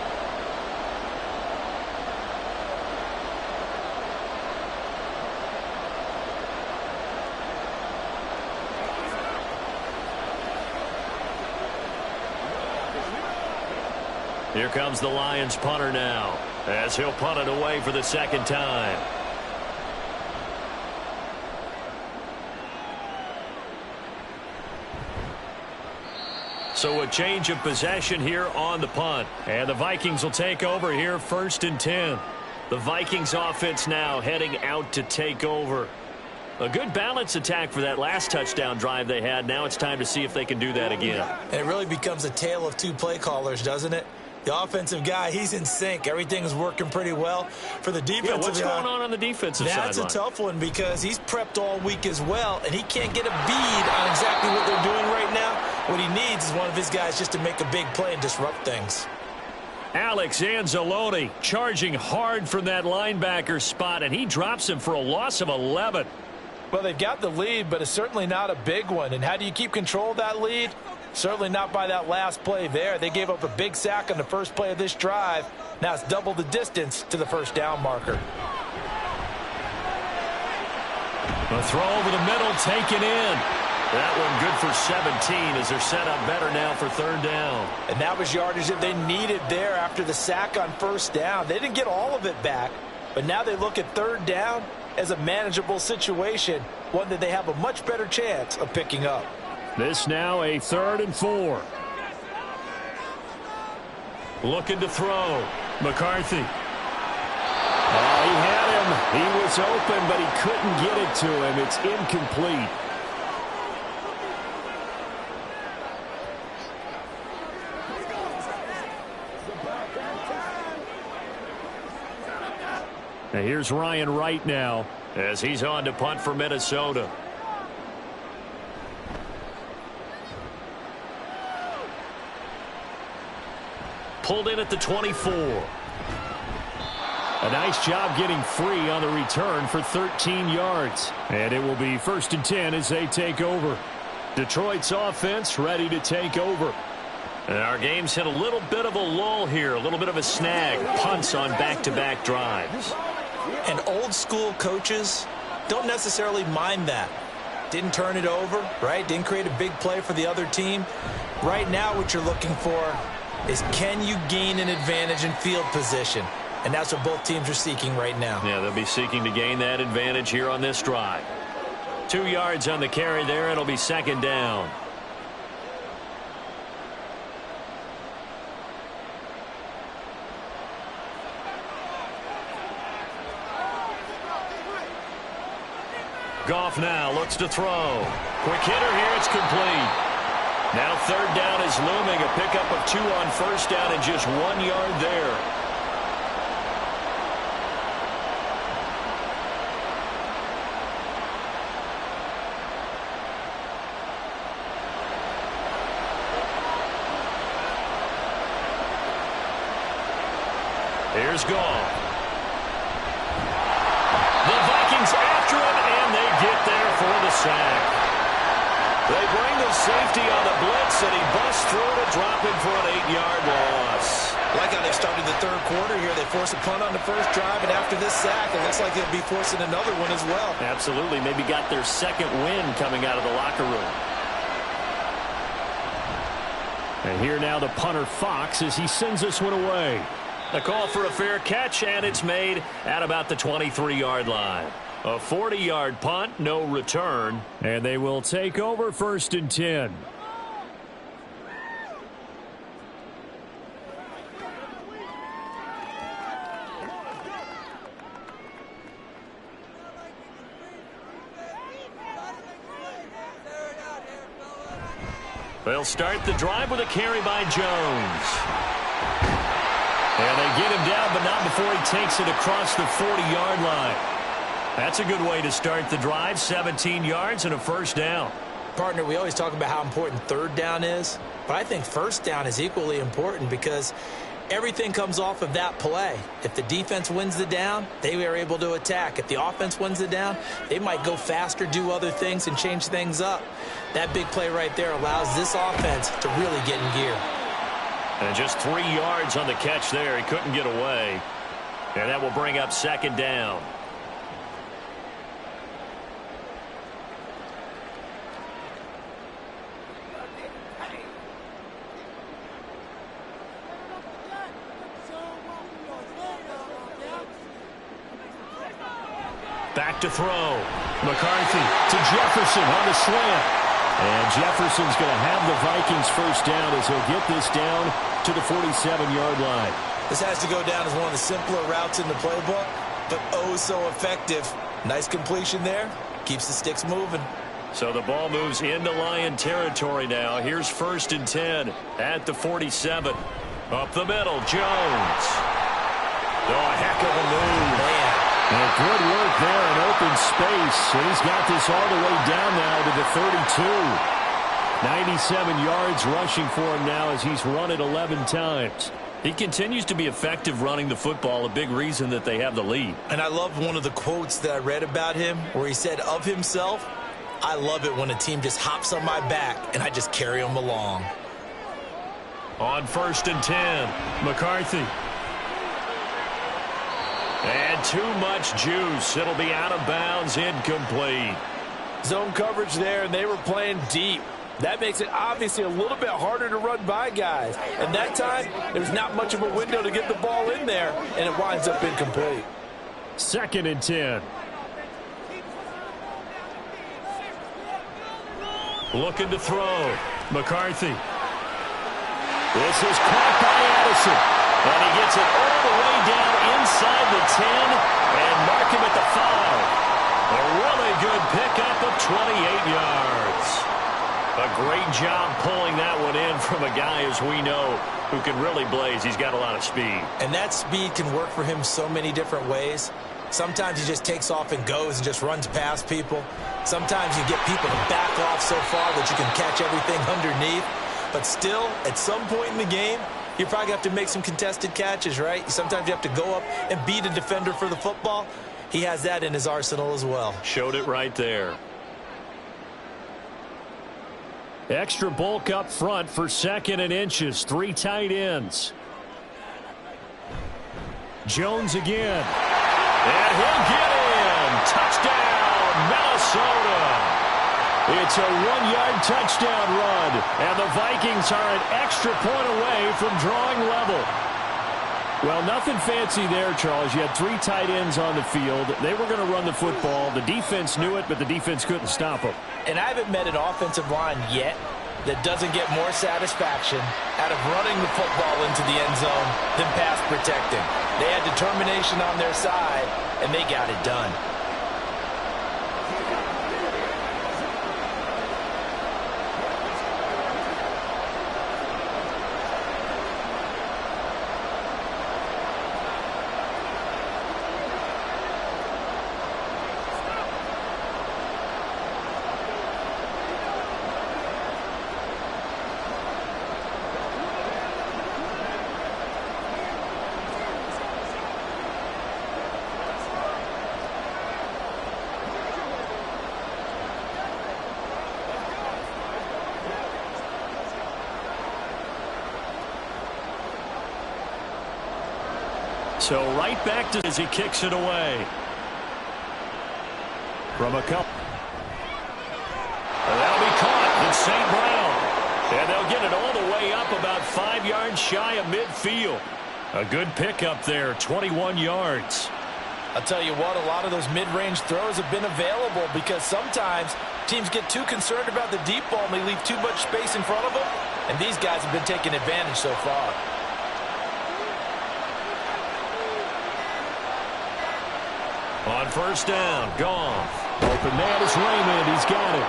Here comes the Lions punter now, as he'll punt it away for the 2nd time. So a change of possession here on the punt. And the Vikings will take over here, 1st and 10. The Vikings offense now heading out to take over. A good balance attack for that last touchdown drive they had. Now it's time to see if they can do that again. And it really becomes a tale of 2 play callers, doesn't it? The offensive guy, he's in sync. Everything is working pretty well. For the defensive what's guy, going on the defensive side? That's a tough one, because he's prepped all week as well, and he can't get a bead on exactly what they're doing right now. What he needs is one of his guys just to make a big play and disrupt things. Alex Anzalone charging hard from that linebacker spot, and he drops him for a loss of 11. Well, they've got the lead, but it's certainly not a big one. And how do you keep control of that lead? Certainly not by that last play there. They gave up a big sack on the first play of this drive. Now it's double the distance to the 1st down marker. A throw over the middle, taken in. That one good for 17 as they're set up better now for 3rd down. And that was yardage that they needed there after the sack on 1st down. They didn't get all of it back, but now they look at 3rd down as a manageable situation, one that they have a much better chance of picking up. This now a 3rd and 4. Looking to throw. McCarthy. He had him. He was open, but he couldn't get it to him. It's incomplete. Now here's Ryan Wright now as he's on to punt for Minnesota. Pulled in at the 24. A nice job getting free on the return for 13 yards. And it will be 1st and 10 as they take over. Detroit's offense ready to take over. And our game's hit a little bit of a lull here, a little bit of a snag. Punts on back-to-back drives. And old school coaches don't necessarily mind that. Didn't turn it over, right? Didn't create a big play for the other team. Right now what you're looking for is, can you gain an advantage in field position? And that's what both teams are seeking right now. Yeah, they'll be seeking to gain that advantage here on this drive. 2 yards on the carry there. It'll be 2nd down. Goff now looks to throw. Quick hitter here, it's complete. Now third down is looming, a pickup of 2 on first down and just 1 yard there. Here's Goff. The Vikings after him, and they get there for the sack. They bring the safety on the blitz, and he busts through to drop him for an 8-yard loss. Like how they started the third quarter here. They force a punt on the first drive, and after this sack, it looks like they'll be forcing another one as well. Absolutely. Maybe got their second win coming out of the locker room. And here now the punter Fox as he sends this one away. A call for a fair catch, and it's made at about the 23-yard line. A 40-yard punt, no return, and they will take over 1st and 10. They'll start the drive with a carry by Jones. And they get him down, but not before he takes it across the 40-yard line. That's a good way to start the drive, 17 yards and a first down. Partner, we always talk about how important third down is, but I think first down is equally important because everything comes off of that play. If the defense wins the down, they are able to attack. If the offense wins the down, they might go faster, do other things, and change things up. That big play right there allows this offense to really get in gear. And just 3 yards on the catch there. He couldn't get away. And that will bring up 2nd down. Back to throw. McCarthy to Jefferson on the slant. And Jefferson's going to have the Vikings first down as he'll get this down to the 47-yard line. This has to go down as one of the simpler routes in the playbook, but oh so effective. Nice completion there. Keeps the sticks moving. So the ball moves into Lion territory now. Here's 1st and 10 at the 47. Up the middle, Jones. Oh, a heck of a move. Man. And good work there in open space. And he's got this all the way down now to the 32. 97 yards rushing for him now as he's run it 11 times. He continues to be effective running the football, a big reason that they have the lead. And I love one of the quotes that I read about him where he said of himself, I love it when a team just hops on my back and I just carry them along. On 1st and 10, McCarthy. And too much juice. It'll be out of bounds, incomplete. Zone coverage there, and they were playing deep. That makes it obviously a little bit harder to run by guys. And that time, there's not much of a window to get the ball in there, and it winds up incomplete. 2nd and 10. Looking to throw. McCarthy. This is caught by Addison. And he gets it all the way down inside the 10 and mark him at the 5. A really good pickup of 28 yards. A great job pulling that one in from a guy, as we know, who can really blaze. He's got a lot of speed. And that speed can work for him so many different ways. Sometimes he just takes off and goes and just runs past people. Sometimes you get people to back off so far that you can catch everything underneath. But still, at some point in the game, you probably have to make some contested catches, right? Sometimes you have to go up and beat a defender for the football. He has that in his arsenal as well. Showed it right there. Extra bulk up front for 2nd and inches. 3 tight ends. Jones again. And he'll get in. Touchdown, Minnesota. It's a 1-yard touchdown run, and the Vikings are an extra point away from drawing level. Well, nothing fancy there, Charles. You had 3 tight ends on the field. They were going to run the football. The defense knew it, but the defense couldn't stop them. And I haven't met an offensive line yet that doesn't get more satisfaction out of running the football into the end zone than pass protecting. They had determination on their side, and they got it done. So right back to as he kicks it away. From a couple. And that'll be caught. It's St. Brown. And they'll get it all the way up about 5 yards shy of midfield. A good pickup there, 21 yards. I'll tell you what, a lot of those mid-range throws have been available because sometimes teams get too concerned about the deep ball and they leave too much space in front of them. And these guys have been taking advantage so far. On first down, Goff. Open man is Raymond. He's got it.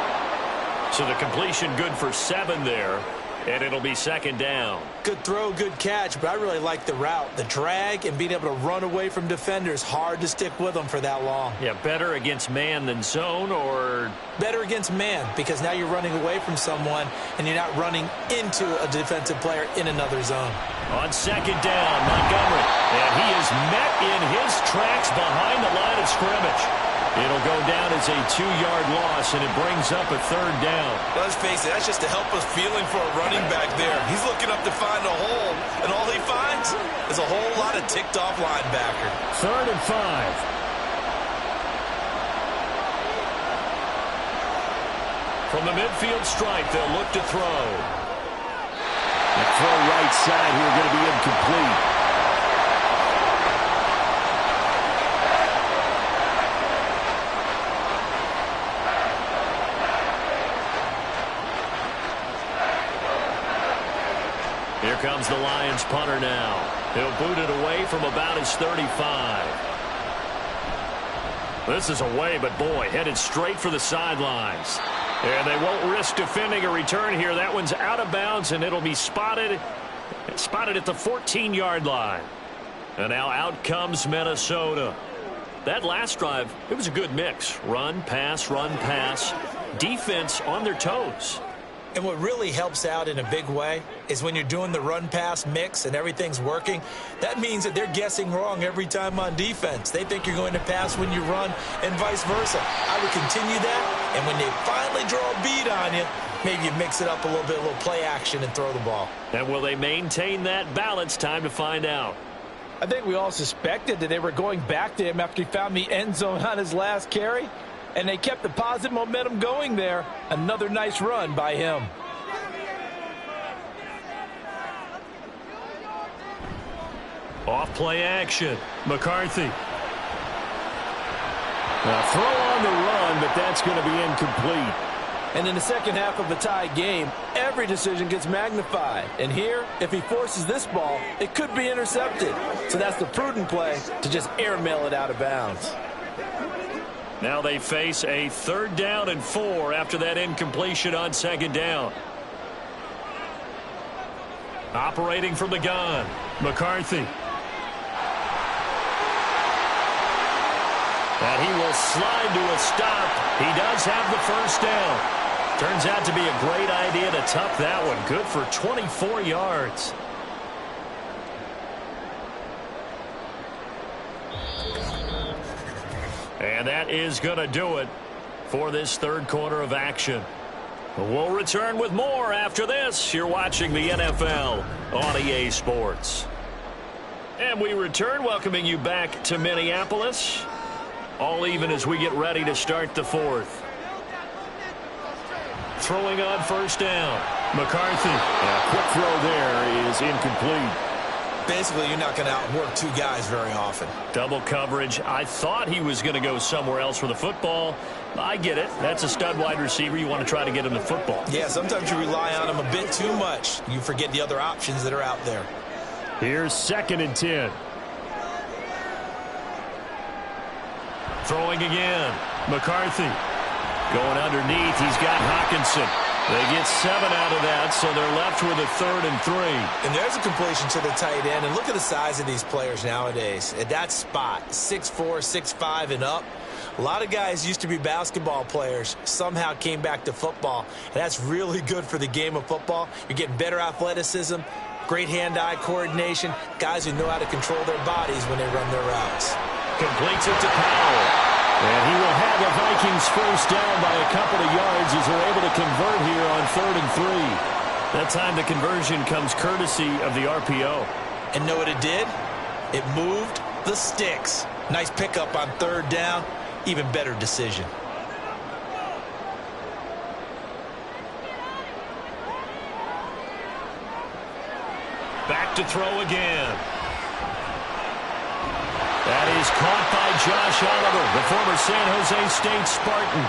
So the completion good for 7 there. And it'll be second down. Good throw, good catch, but I really like the route. The drag and being able to run away from defenders. Hard to stick with them for that long. Yeah, better against man than zone, or? Better against man, because now you're running away from someone and you're not running into a defensive player in another zone. On second down, Montgomery. And he is met in his tracks behind the line of scrimmage. It'll go down as a 2-yard loss, and it brings up a third down. Let's face it, that's just a helpless feeling for a running back there. He's looking up to find a hole, and all he finds is a whole lot of ticked-off linebacker. 3rd and 5. From the midfield stripe, they'll look to throw. The throw right side here going to be incomplete. Here comes the Lions punter now. He'll boot it away from about his 35. This is away, but boy, headed straight for the sidelines. And they won't risk defending a return here. That one's out of bounds, and it'll be spotted at the 14-yard line. And now out comes Minnesota. That last drive, it was a good mix. Run, pass, defense on their toes. And what really helps out in a big way is when you're doing the run-pass mix and everything's working, that means that they're guessing wrong every time on defense. They think you're going to pass when you run and vice versa. I would continue that, and when they finally draw a bead on you, maybe you mix it up a little bit, a little play action, and throw the ball. And will they maintain that balance? Time to find out. I think we all suspected that they were going back to him after he found the end zone on his last carry. And they kept the positive momentum going there. Another nice run by him. Off play action. McCarthy. Now throw on the run, but that's going to be incomplete. And in the second half of a tie game, every decision gets magnified. And here, if he forces this ball, it could be intercepted. So that's the prudent play to just airmail it out of bounds. Now they face a 3rd down and 4 after that incompletion on second down. Operating from the gun, McCarthy. And he will slide to a stop. He does have the first down. Turns out to be a great idea to tuck that one. Good for 24 yards. And that is going to do it for this third quarter of action. We'll return with more after this. You're watching the NFL on EA Sports. And we return, welcoming you back to Minneapolis. All even as we get ready to start the fourth. Throwing on first down. McCarthy. A quick throw there is incomplete. Basically, you're not going to outwork 2 guys very often. Double coverage. I thought he was going to go somewhere else for the football. I get it. That's a stud wide receiver. You want to try to get him the football. Yeah, sometimes you rely on him a bit too much. You forget the other options that are out there. Here's 2nd and 10. Throwing again. McCarthy. Going underneath. He's got Hockenson. They get 7 out of that, so they're left with a 3rd and 3. And there's a completion to the tight end. And look at the size of these players nowadays. At that spot, 6'4", 6'5", and up. A lot of guys used to be basketball players, somehow came back to football. And that's really good for the game of football. You're getting better athleticism, great hand-eye coordination, guys who know how to control their bodies when they run their routes. Completes it to Powell. And he will have the Vikings first down by a couple of yards as they're able to convert here on 3rd and 3. That time the conversion comes courtesy of the RPO. And know what it did? It moved The sticks. Nice pickup on third down. Even better decision. Back to throw again. That is caught by Josh Oliver, the former San Jose State Spartan.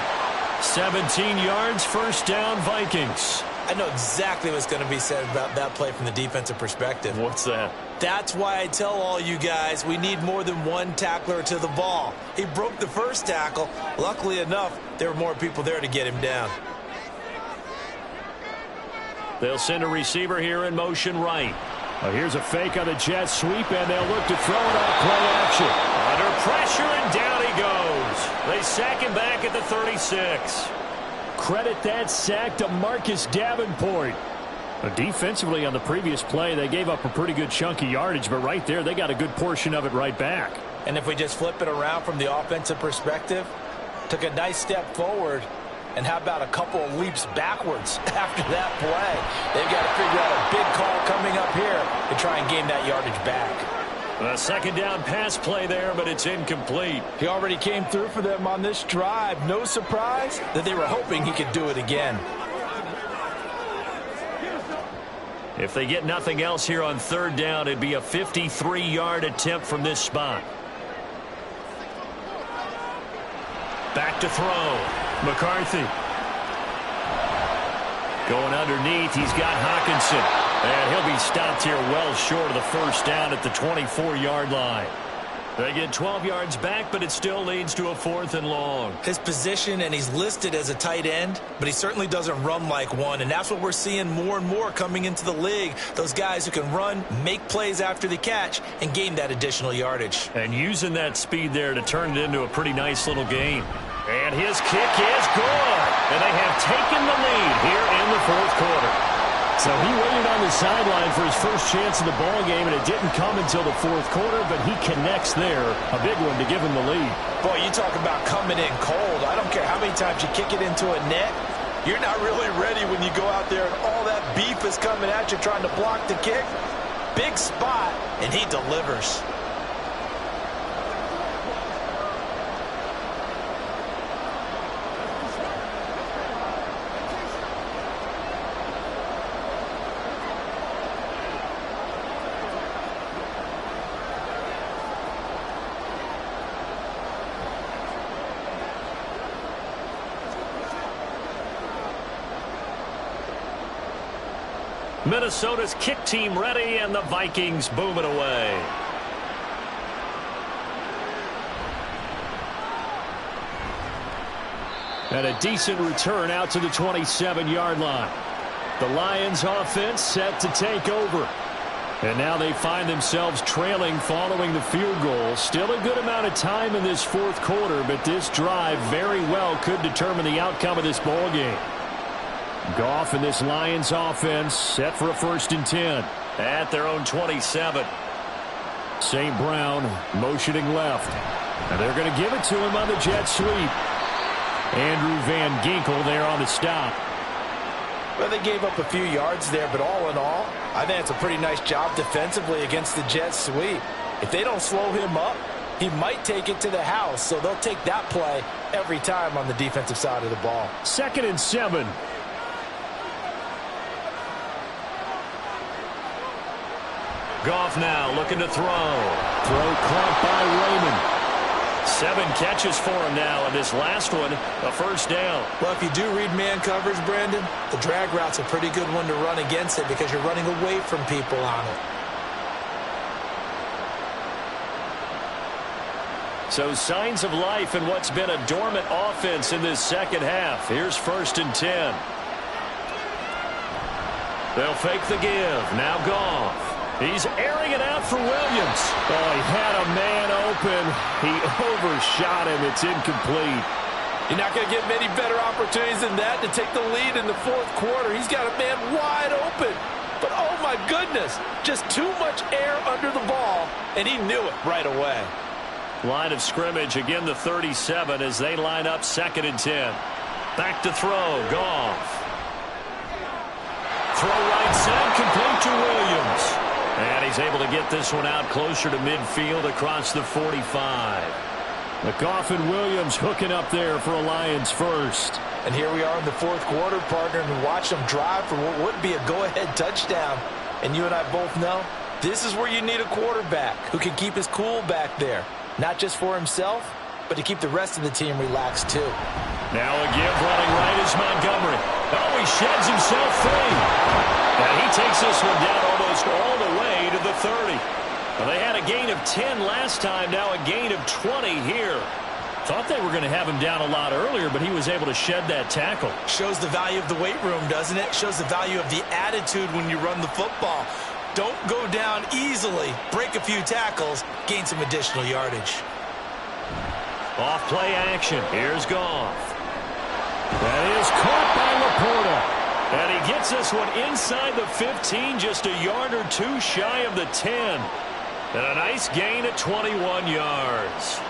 17 yards, first down, Vikings. I know exactly what's going to be said about that play from the defensive perspective. What's that? That's why I tell all you guys we need more than one tackler to the ball. He broke the first tackle. Luckily enough, there were more people there to get him down. They'll send a receiver here in motion right. Here's a fake on the jet sweep, and they'll look to throw it off play action. Under pressure, and down he goes. They sack him back at the 36. Credit that sack to Marcus Davenport. Defensively on the previous play, they gave up a pretty good chunk of yardage, but right there, they got a good portion of it right back. And if we just flip it around from the offensive perspective, took a nice step forward, and how about a couple of leaps backwards after that play? They've got to figure out a big call coming up here to try and gain that yardage back. A second down pass play there, but it's incomplete. He already came through for them on this drive. No surprise that they were hoping he could do it again. If they get nothing else here on third down, it'd be a 53-yard attempt from this spot. Back to throw. McCarthy. Going underneath, he's got Hawkinson. And he'll be stopped here well short of the first down at the 24-yard line. They get 12 yards back, but it still leads to a 4th and long. His position, and he's listed as a tight end, but he certainly doesn't run like one, and that's what we're seeing more and more coming into the league. Those guys who can run, make plays after the catch, and gain that additional yardage. And using that speed there to turn it into a pretty nice little game. And his kick is good. And they have taken the lead here in the fourth quarter. So he waited on the sideline for his first chance in the ball game, and it didn't come until the fourth quarter, but he connects there. A big one to give him the lead. Boy, you talk about coming in cold. I don't care how many times you kick it into a net. You're not really ready when you go out there and all that beef is coming at you trying to block the kick. Big spot, and he delivers. Minnesota's kick team ready, and the Vikings boom it away. And a decent return out to the 27-yard line. The Lions offense set to take over. And now they find themselves trailing following the field goal. Still a good amount of time in this fourth quarter, but this drive very well could determine the outcome of this ball game. Goff and this Lions offense set for a 1st and 10 at their own 27. St. Brown motioning left. And they're going to give it to him on the jet sweep. Andrew Van Ginkel there on the stop. Well, they gave up a few yards there, but all in all, I think it's a pretty nice job defensively against the jet sweep. If they don't slow him up, he might take it to the house, so they'll take that play every time on the defensive side of the ball. 2nd and 7. Goff now looking to throw. Throw caught by Raymond. 7 catches for him now, and this last one, a 1st down. Well, if you do read man coverage, Brandon, the drag route's a pretty good one to run against it because you're running away from people on it. So signs of life in what's been a dormant offense in this second half. Here's 1st and 10. They'll fake the give. Now Goff. He's airing it out for Williams. Oh, he had a man open. He overshot him. It's incomplete. You're not going to get many better opportunities than that to take the lead in the fourth quarter. He's got a man wide open. But, oh, my goodness, just too much air under the ball, and he knew it right away. Line of scrimmage, again the 37 as they line up 2nd and 10. Back to throw, Goff. Throw right side, complete to Williams. And he's able to get this one out closer to midfield across the 45. McGough and Williams hooking up there for a Lions first. And here we are in the fourth quarter, partner, and watch them drive for what would be a go-ahead touchdown. And you and I both know this is where you need a quarterback who can keep his cool back there. Not just for himself, but to keep the rest of the team relaxed too. Now a give running right is Montgomery. Oh, he sheds himself free. And he takes this one down almost all the way to the 30. Well, they had a gain of 10 last time, now a gain of 20 here. Thought they were going to have him down a lot earlier, but he was able to shed that tackle. Shows the value of the weight room, doesn't it? Shows the value of the attitude when you run the football. Don't go down easily. Break a few tackles. Gain some additional yardage. Off play action. Here's Goff. That is caught by Laporta. And he gets this one inside the 15, just a yard or two shy of the 10. And a nice gain at 21 yards.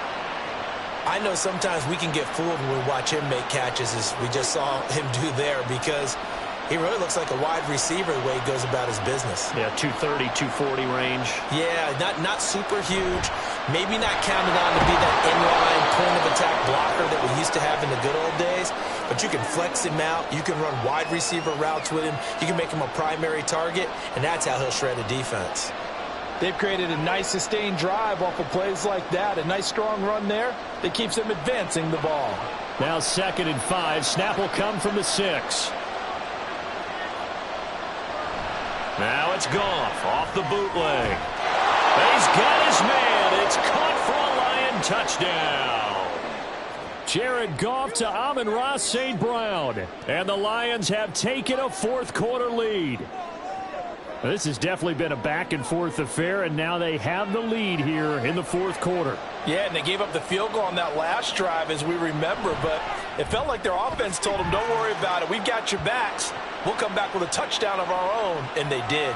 I know sometimes we can get fooled when we watch him make catches, as we just saw him do there, because he really looks like a wide receiver the way he goes about his business. Yeah, 230, 240 range. Yeah, not super huge. Maybe not counted on to be that inline point-of-attack blocker that we used to have in the good old days, but you can flex him out. You can run wide receiver routes with him. You can make him a primary target, and that's how he'll shred a defense. They've created a nice sustained drive off of plays like that. A nice strong run there that keeps them advancing the ball. Now 2nd and 5. Snap will come from the 6. Now it's Goff off the bootleg. He's got his man. It's caught for a Lion touchdown. Jared Goff to Amon-Ra St. Brown. And the Lions have taken a fourth quarter lead. This has definitely been a back-and-forth affair, and now they have the lead here in the fourth quarter. Yeah, and they gave up the field goal on that last drive, as we remember, but it felt like their offense told them, don't worry about it. We've got your backs. We'll come back with a touchdown of our own, and they did.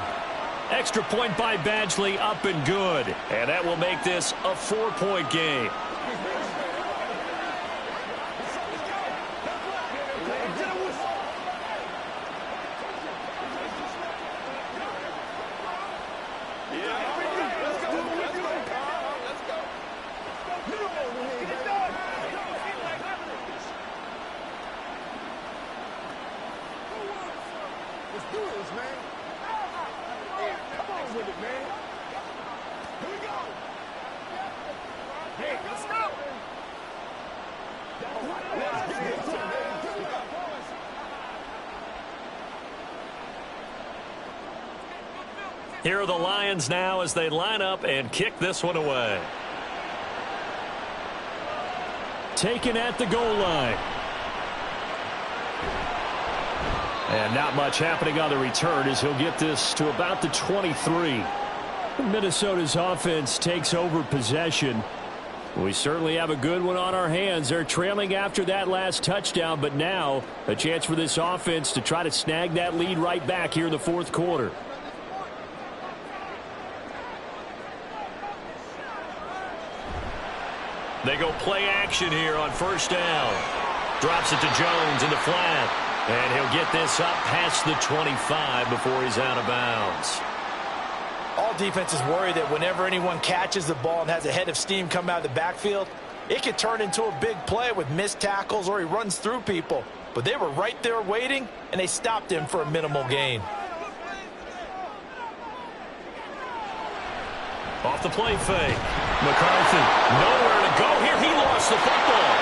Extra point by Badgley, up and good. And that will make this a 4-point game. Here are the Lions now as they line up and kick this one away. Taken at the goal line. And not much happening on the return as he'll get this to about the 23. Minnesota's offense takes over possession. We certainly have a good one on our hands. They're trailing after that last touchdown, but now a chance for this offense to try to snag that lead right back here in the fourth quarter. They go play action here on first down. Drops it to Jones in the flat. And he'll get this up past the 25 before he's out of bounds. All defenses worry that whenever anyone catches the ball and has a head of steam come out of the backfield, it could turn into a big play with missed tackles or he runs through people. But they were right there waiting, and they stopped him for a minimal gain. Off the play fake. McCarthy, nowhere to go here. He lost the football.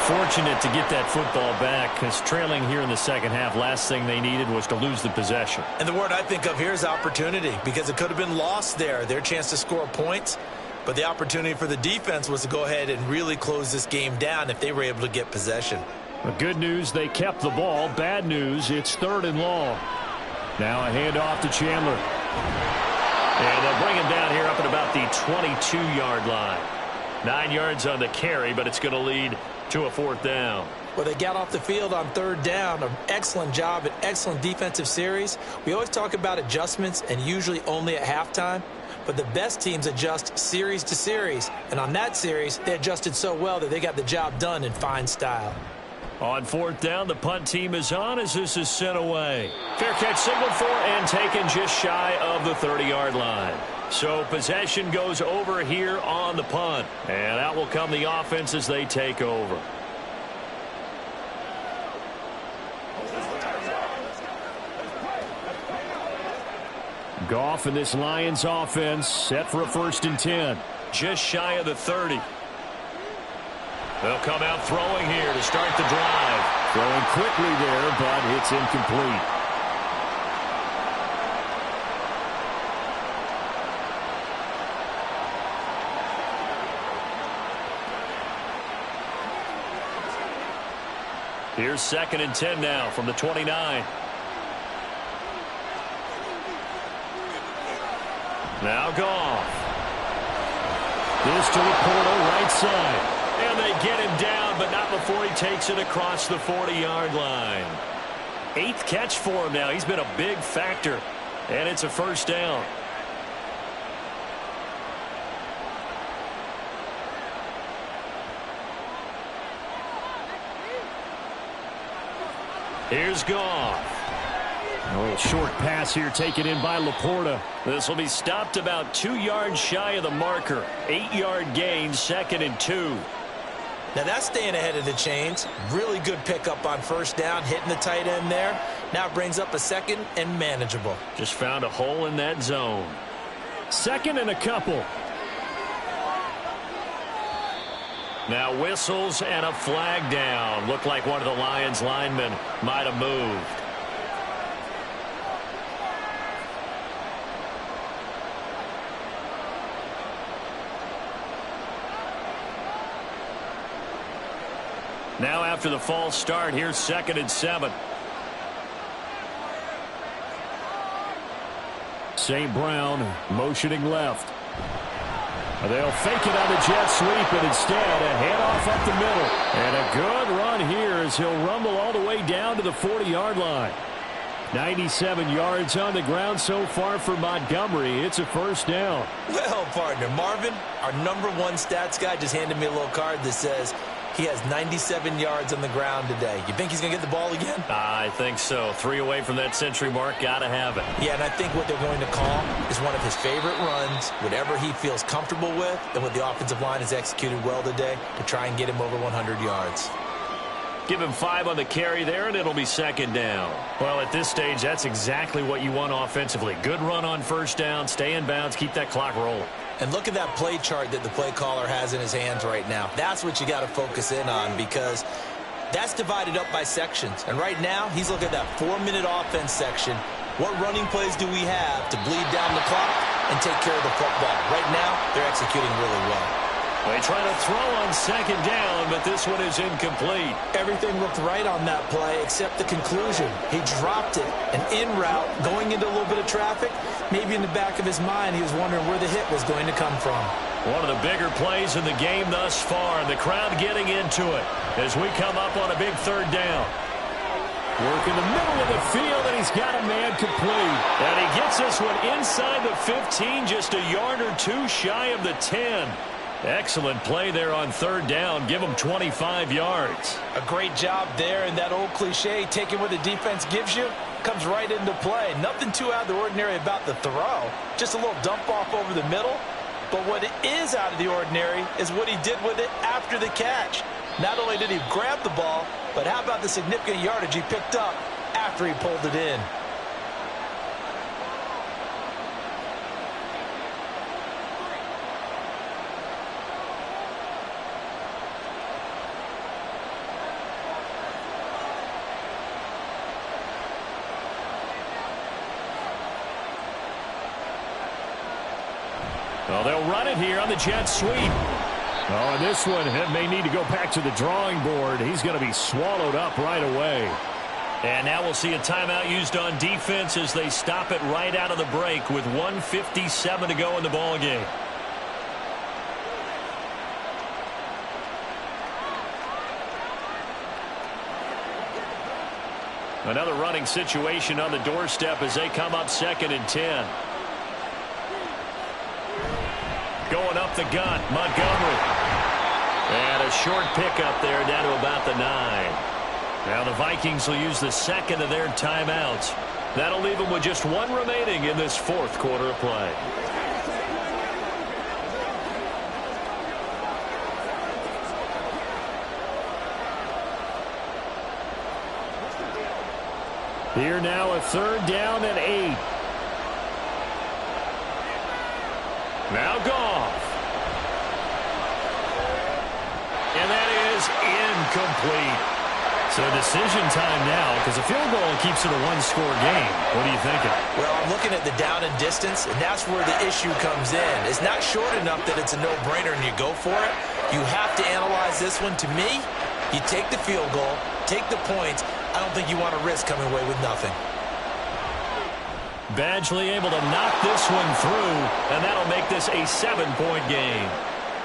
Fortunate to get that football back, because trailing here in the second half, last thing they needed was to lose the possession. And the word I think of here is opportunity, because it could have been lost there. Their chance to score points, but the opportunity for the defense was to go ahead and really close this game down if they were able to get possession. The good news, they kept the ball. Bad news, it's 3rd and long. Now a handoff to Chandler. And they'll bring him down here up at about the 22-yard line. 9 yards on the carry, but it's going to lead to a 4th down. Well, they got off the field on 3rd down. An excellent job, an excellent defensive series. We always talk about adjustments, and usually only at halftime. But the best teams adjust series to series. And on that series, they adjusted so well that they got the job done in fine style. On fourth down, the punt team is on as this is sent away. Fair catch signaled for and taken just shy of the 30-yard line. So possession goes over here on the punt. And out will come the offense as they take over. Goff and this Lions offense set for a 1st and 10. Just shy of the 30. They'll come out throwing here to start the drive. Throwing quickly there, but it's incomplete. Here's 2nd and 10 now from the 29. Now Goff. This to Laporta, right side. And they get him down, but not before he takes it across the 40-yard line. 8th catch for him now. He's been a big factor. And it's a 1st down. Here's Goff. A little short pass here taken in by Laporta. This will be stopped about 2 yards shy of the marker. 8-yard gain, 2nd and 2. Now that's staying ahead of the chains. Really good pickup on 1st down, hitting the tight end there. Now it brings up a 2nd and manageable. Just found a hole in that zone. 2nd and a couple. Now whistles and a flag down. Looked like one of the Lions linemen might have moved. Now after the false start, here's 2nd and 7. St. Brown motioning left. They'll fake it on the jet sweep, and instead a handoff up the middle. And a good run here as he'll rumble all the way down to the 40-yard line. 97 yards on the ground so far for Montgomery. It's a 1st down. Well, partner, Marvin, our #1 stats guy, just handed me a little card that says he has 97 yards on the ground today. You think he's going to get the ball again? I think so. 3 away from that century mark. Got to have it. Yeah, and I think what they're going to call is one of his favorite runs, whatever he feels comfortable with, and what the offensive line has executed well today to try and get him over 100 yards. Give him 5 on the carry there, and it'll be 2nd down. Well, at this stage, that's exactly what you want offensively. Good run on 1st down, stay in bounds, keep that clock rolling. And look at that play chart that the play caller has in his hands right now. That's what you got to focus in on, because that's divided up by sections. And right now, he's looking at that 4-minute offense section. What running plays do we have to bleed down the clock and take care of the football? Right now, they're executing really well. They try to throw on 2nd down, but this one is incomplete. Everything looked right on that play except the conclusion. He dropped it. An in route, going into a little bit of traffic. Maybe in the back of his mind, he was wondering where the hit was going to come from. One of the bigger plays in the game thus far, and the crowd getting into it as we come up on a big 3rd down. Work in the middle of the field, and he's got a man complete. And he gets this one inside the 15, just a yard or 2 shy of the 10. Excellent play there on 3rd down. Give him 25 yards. A great job there, and that old cliche, taking what the defense gives you, comes right into play. Nothing too out of the ordinary about the throw. Just a little dump off over the middle. But what is out of the ordinary is what he did with it after the catch. Not only did he grab the ball, but how about the significant yardage he picked up after he pulled it in? Well, they'll run it here on the jet sweep. Oh, and this one may need to go back to the drawing board. He's going to be swallowed up right away. And now we'll see a timeout used on defense as they stop it right out of the break with 1:57 to go in the ballgame. Another running situation on the doorstep as they come up 2nd and 10. Going up the gut, Montgomery. And a short pickup there down to about the 9. Now the Vikings will use the second of their timeouts. That'll leave them with just one remaining in this fourth quarter of play. Here now a third down and 8. Now Goff. And that is incomplete. So decision time now, because a field goal keeps it a one-score game. What are you thinking? Well, I'm looking at the down and distance, and that's where the issue comes in. It's not short enough that it's a no-brainer and you go for it. You have to analyze this one. To me, you take the field goal, take the points. I don't think you want to risk coming away with nothing. Badgley able to knock this one through, and that'll make this a 7-point game.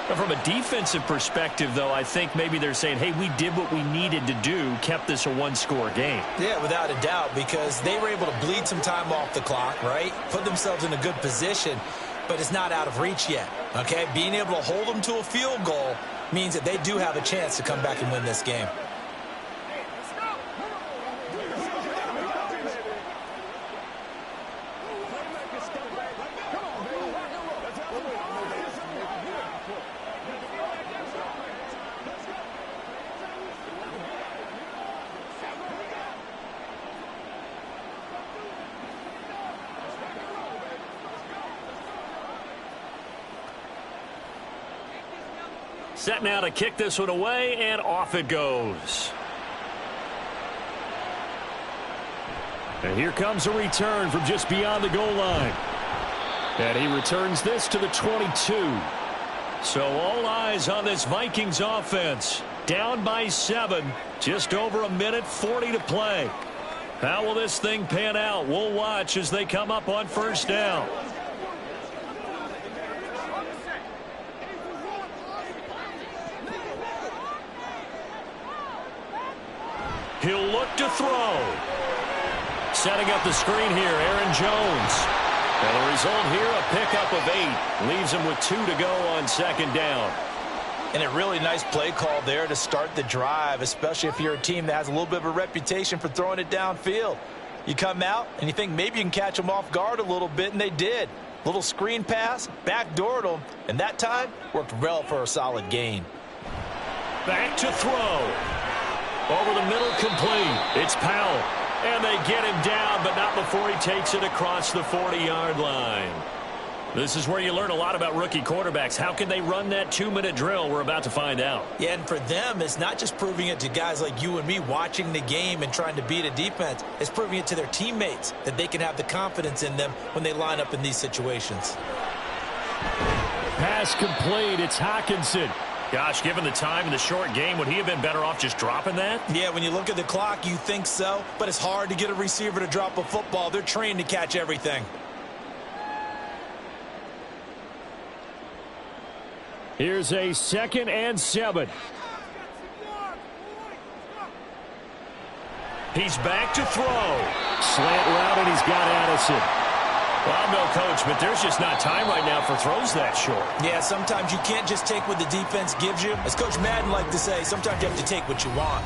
But from a defensive perspective, though, I think maybe they're saying, hey, we did what we needed to do, kept this a one-score game. Yeah, without a doubt, because they were able to bleed some time off the clock, right? Put themselves in a good position, but it's not out of reach yet, okay? Being able to hold them to a field goal means that they do have a chance to come back and win this game. Set now to kick this one away, and off it goes. And here comes a return from just beyond the goal line. And he returns this to the 22. So all eyes on this Vikings offense. Down by 7. Just over a minute 40 to play. How will this thing pan out? We'll watch as they come up on first down. He'll look to throw. Setting up the screen here, Aaron Jones. And the result here, a pickup of 8. Leaves him with 2 to go on second down. And a really nice play call there to start the drive, especially if you're a team that has a little bit of a reputation for throwing it downfield. You come out and you think maybe you can catch them off guard a little bit, and they did. Little screen pass, backdoored them, and that time worked well for a solid gain. Back to throw. Over the middle, complete. It's Powell. And they get him down, but not before he takes it across the 40-yard line. This is where you learn a lot about rookie quarterbacks. How can they run that 2-minute drill? We're about to find out. Yeah, and for them, it's not just proving it to guys like you and me watching the game and trying to beat a defense. It's proving it to their teammates that they can have the confidence in them when they line up in these situations. Pass complete. It's Hockenson. Gosh, given the time in the short game, would he have been better off just dropping that? Yeah, when you look at the clock, you think so. But it's hard to get a receiver to drop a football. They're trained to catch everything. Here's a 2nd and 7. He's back to throw. Slant route, and he's got Addison. Well, I'm no coach, but there's just not time right now for throws that short. Yeah, sometimes you can't just take what the defense gives you. As Coach Madden liked to say, sometimes you have to take what you want.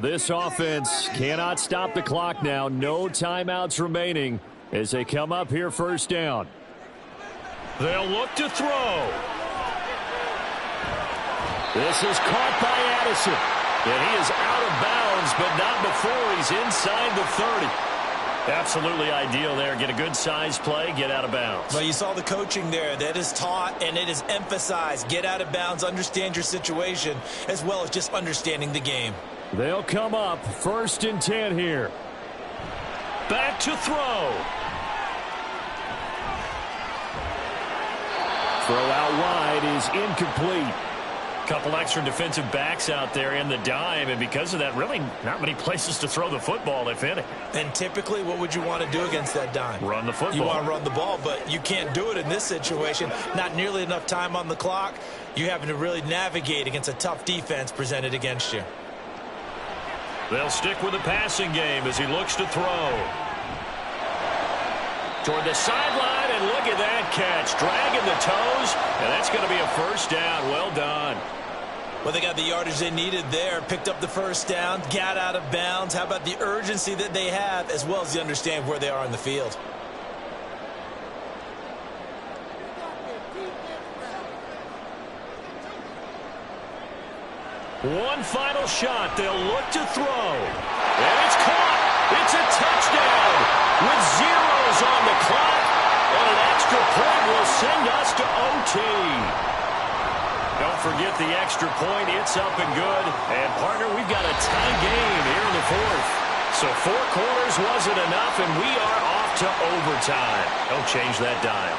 This offense cannot stop the clock now. No timeouts remaining as they come up here first down. They'll look to throw. This is caught by Addison. And he is out of bounds, but not before he's inside the 30. Absolutely ideal there. Get a good size play, get out of bounds. Well, you saw the coaching there. That is taught and it is emphasized. Get out of bounds, understand your situation, as well as just understanding the game. They'll come up 1st and 10 here. Back to throw. Throw out wide is incomplete. Couple extra defensive backs out there in the dime, and because of that, really not many places to throw the football, if any. And typically, what would you want to do against that dime? Run the football. You want to run the ball, but you can't do it in this situation. Not nearly enough time on the clock. You're having to really navigate against a tough defense presented against you. They'll stick with the passing game as he looks to throw. Toward the sideline, and look at that catch. Dragging the toes, and that's going to be a first down. Well done. Well, they got the yardage they needed there, picked up the first down, got out of bounds. How about the urgency that they have, as well as the understand where they are on the field? One final shot. They'll look to throw. And it's caught. It's a touchdown with zeros on the clock. And an extra point will send us to OT. Don't forget the extra point. It's up and good. And, partner, we've got a tie game here in the fourth. So 4 quarters wasn't enough, and we are off to overtime. Don't change that dial.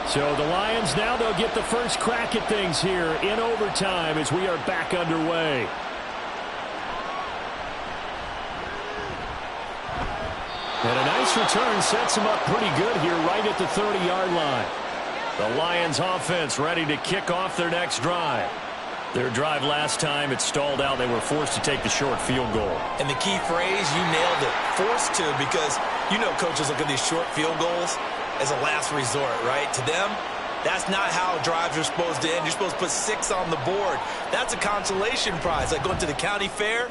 So the Lions now, they'll get the first crack at things here in overtime as we are back underway. And a nice return sets them up pretty good here right at the 30-yard line. The Lions offense ready to kick off their next drive. Their drive last time, it stalled out. They were forced to take the short field goal. And the key phrase, you nailed it, forced to, because you know coaches look at these short field goals as a last resort, right? To them, that's not how drives are supposed to end. You're supposed to put 6 on the board. That's a consolation prize. Like going to the county fair,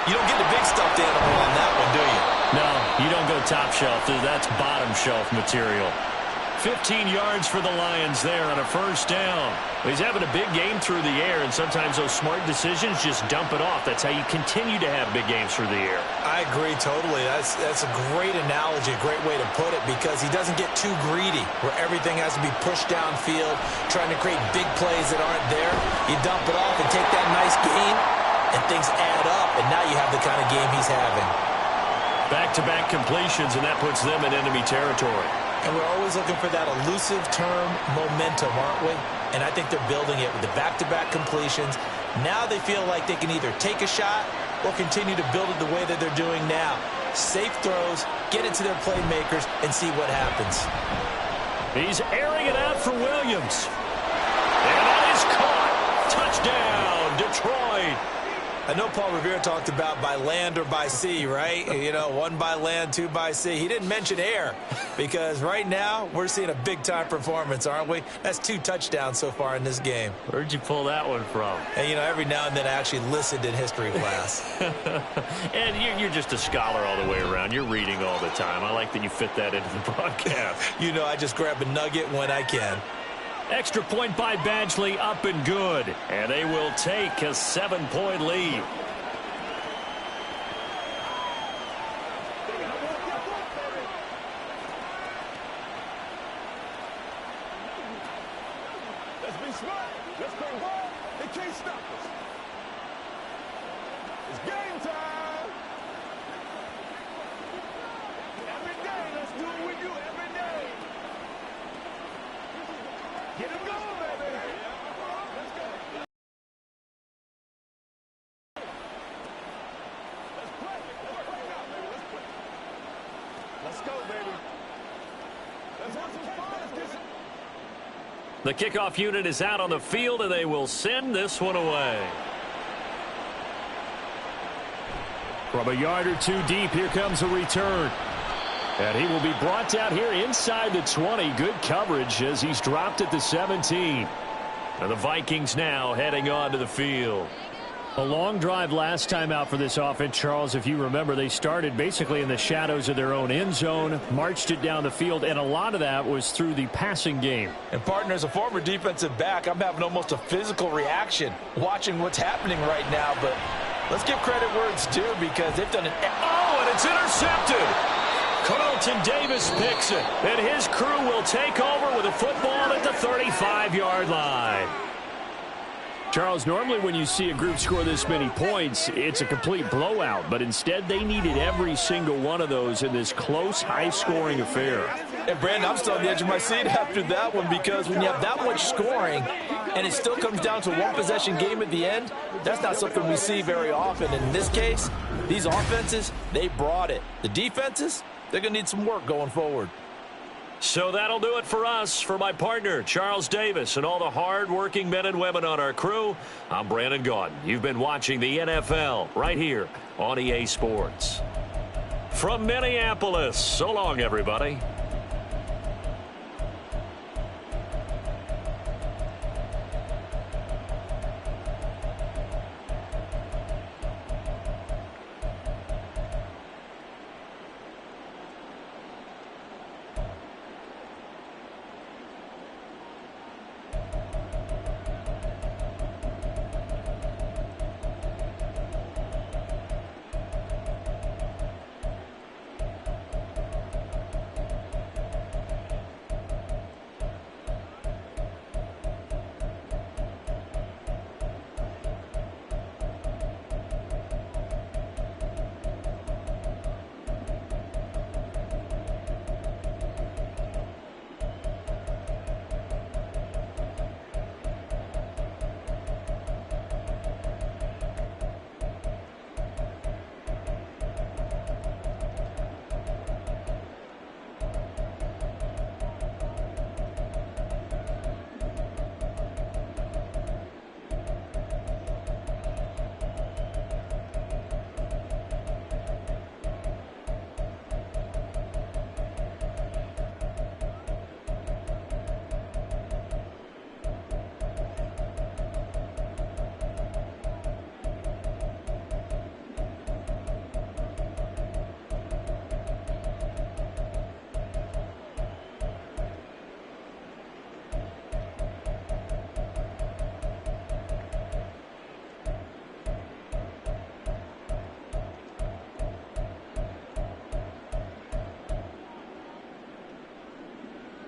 you don't get the big stuffed animal on that one, do you? No, you don't go top shelf. That's bottom shelf material. 15 yards for the Lions there on a first down. He's having a big game through the air, and sometimes those smart decisions just dump it off. That's how you continue to have big games through the air. I agree totally. That's a great analogy, a great way to put it, because he doesn't get too greedy where everything has to be pushed downfield, trying to create big plays that aren't there. You dump it off and take that nice gain, and things add up, and now you have the kind of game he's having. Back-to-back completions, and that puts them in enemy territory. And we're always looking for that elusive term, momentum, aren't we? And I think they're building it with the back-to-back completions. Now they feel like they can either take a shot or continue to build it the way that they're doing now. Safe throws, get it to their playmakers, and see what happens. He's airing it out for Williams. And that is caught. Touchdown, Detroit. I know Paul Revere talked about by land or by sea, right? You know, 1 by land, 2 by sea. He didn't mention air, because right now we're seeing a big-time performance, aren't we? That's 2 touchdowns so far in this game. Where'd you pull that one from? And, you know, every now and then I actually listened in history class. And you're just a scholar all the way around. You're reading all the time. I like that you fit that into the broadcast. You know, I just grab a nugget when I can. Extra point by Badgley, up and good. And they will take a 7-point lead. Let's be smart. Let's play ball. They can't stop us. It's game time. Every day, let's do what we do every day. Get him going, baby. Let's go. Let's play. Let's play now, baby. Let's play. Let's go, baby. Let's have some fun. Let's get some. The kickoff unit is out on the field, and they will send this one away. From a yard or 2 deep, here comes a return. And he will be brought down here inside the 20. Good coverage as he's dropped at the 17. And the Vikings now heading onto the field. A long drive last time out for this offense, Charles. If you remember, they started basically in the shadows of their own end zone, marched it down the field, and a lot of that was through the passing game. And, partner, as a former defensive back, I'm having almost a physical reaction watching what's happening right now. But let's give credit where it's due, because they've done it. Oh, and it's intercepted. Carlton Davis picks it, and his crew will take over with a football at the 35-yard line. Charles, normally when you see a group score this many points, it's a complete blowout, but instead they needed every single one of those in this close, high-scoring affair. And, Brandon, I'm still on the edge of my seat after that one, because when you have that much scoring, and it still comes down to one possession game at the end, that's not something we see very often. In this case, these offenses, they brought it. The defenses, they're going to need some work going forward. So that'll do it for us. For my partner, Charles Davis, and all the hard-working men and women on our crew, I'm Brandon Gaudin. You've been watching the NFL right here on EA Sports. From Minneapolis, so long, everybody.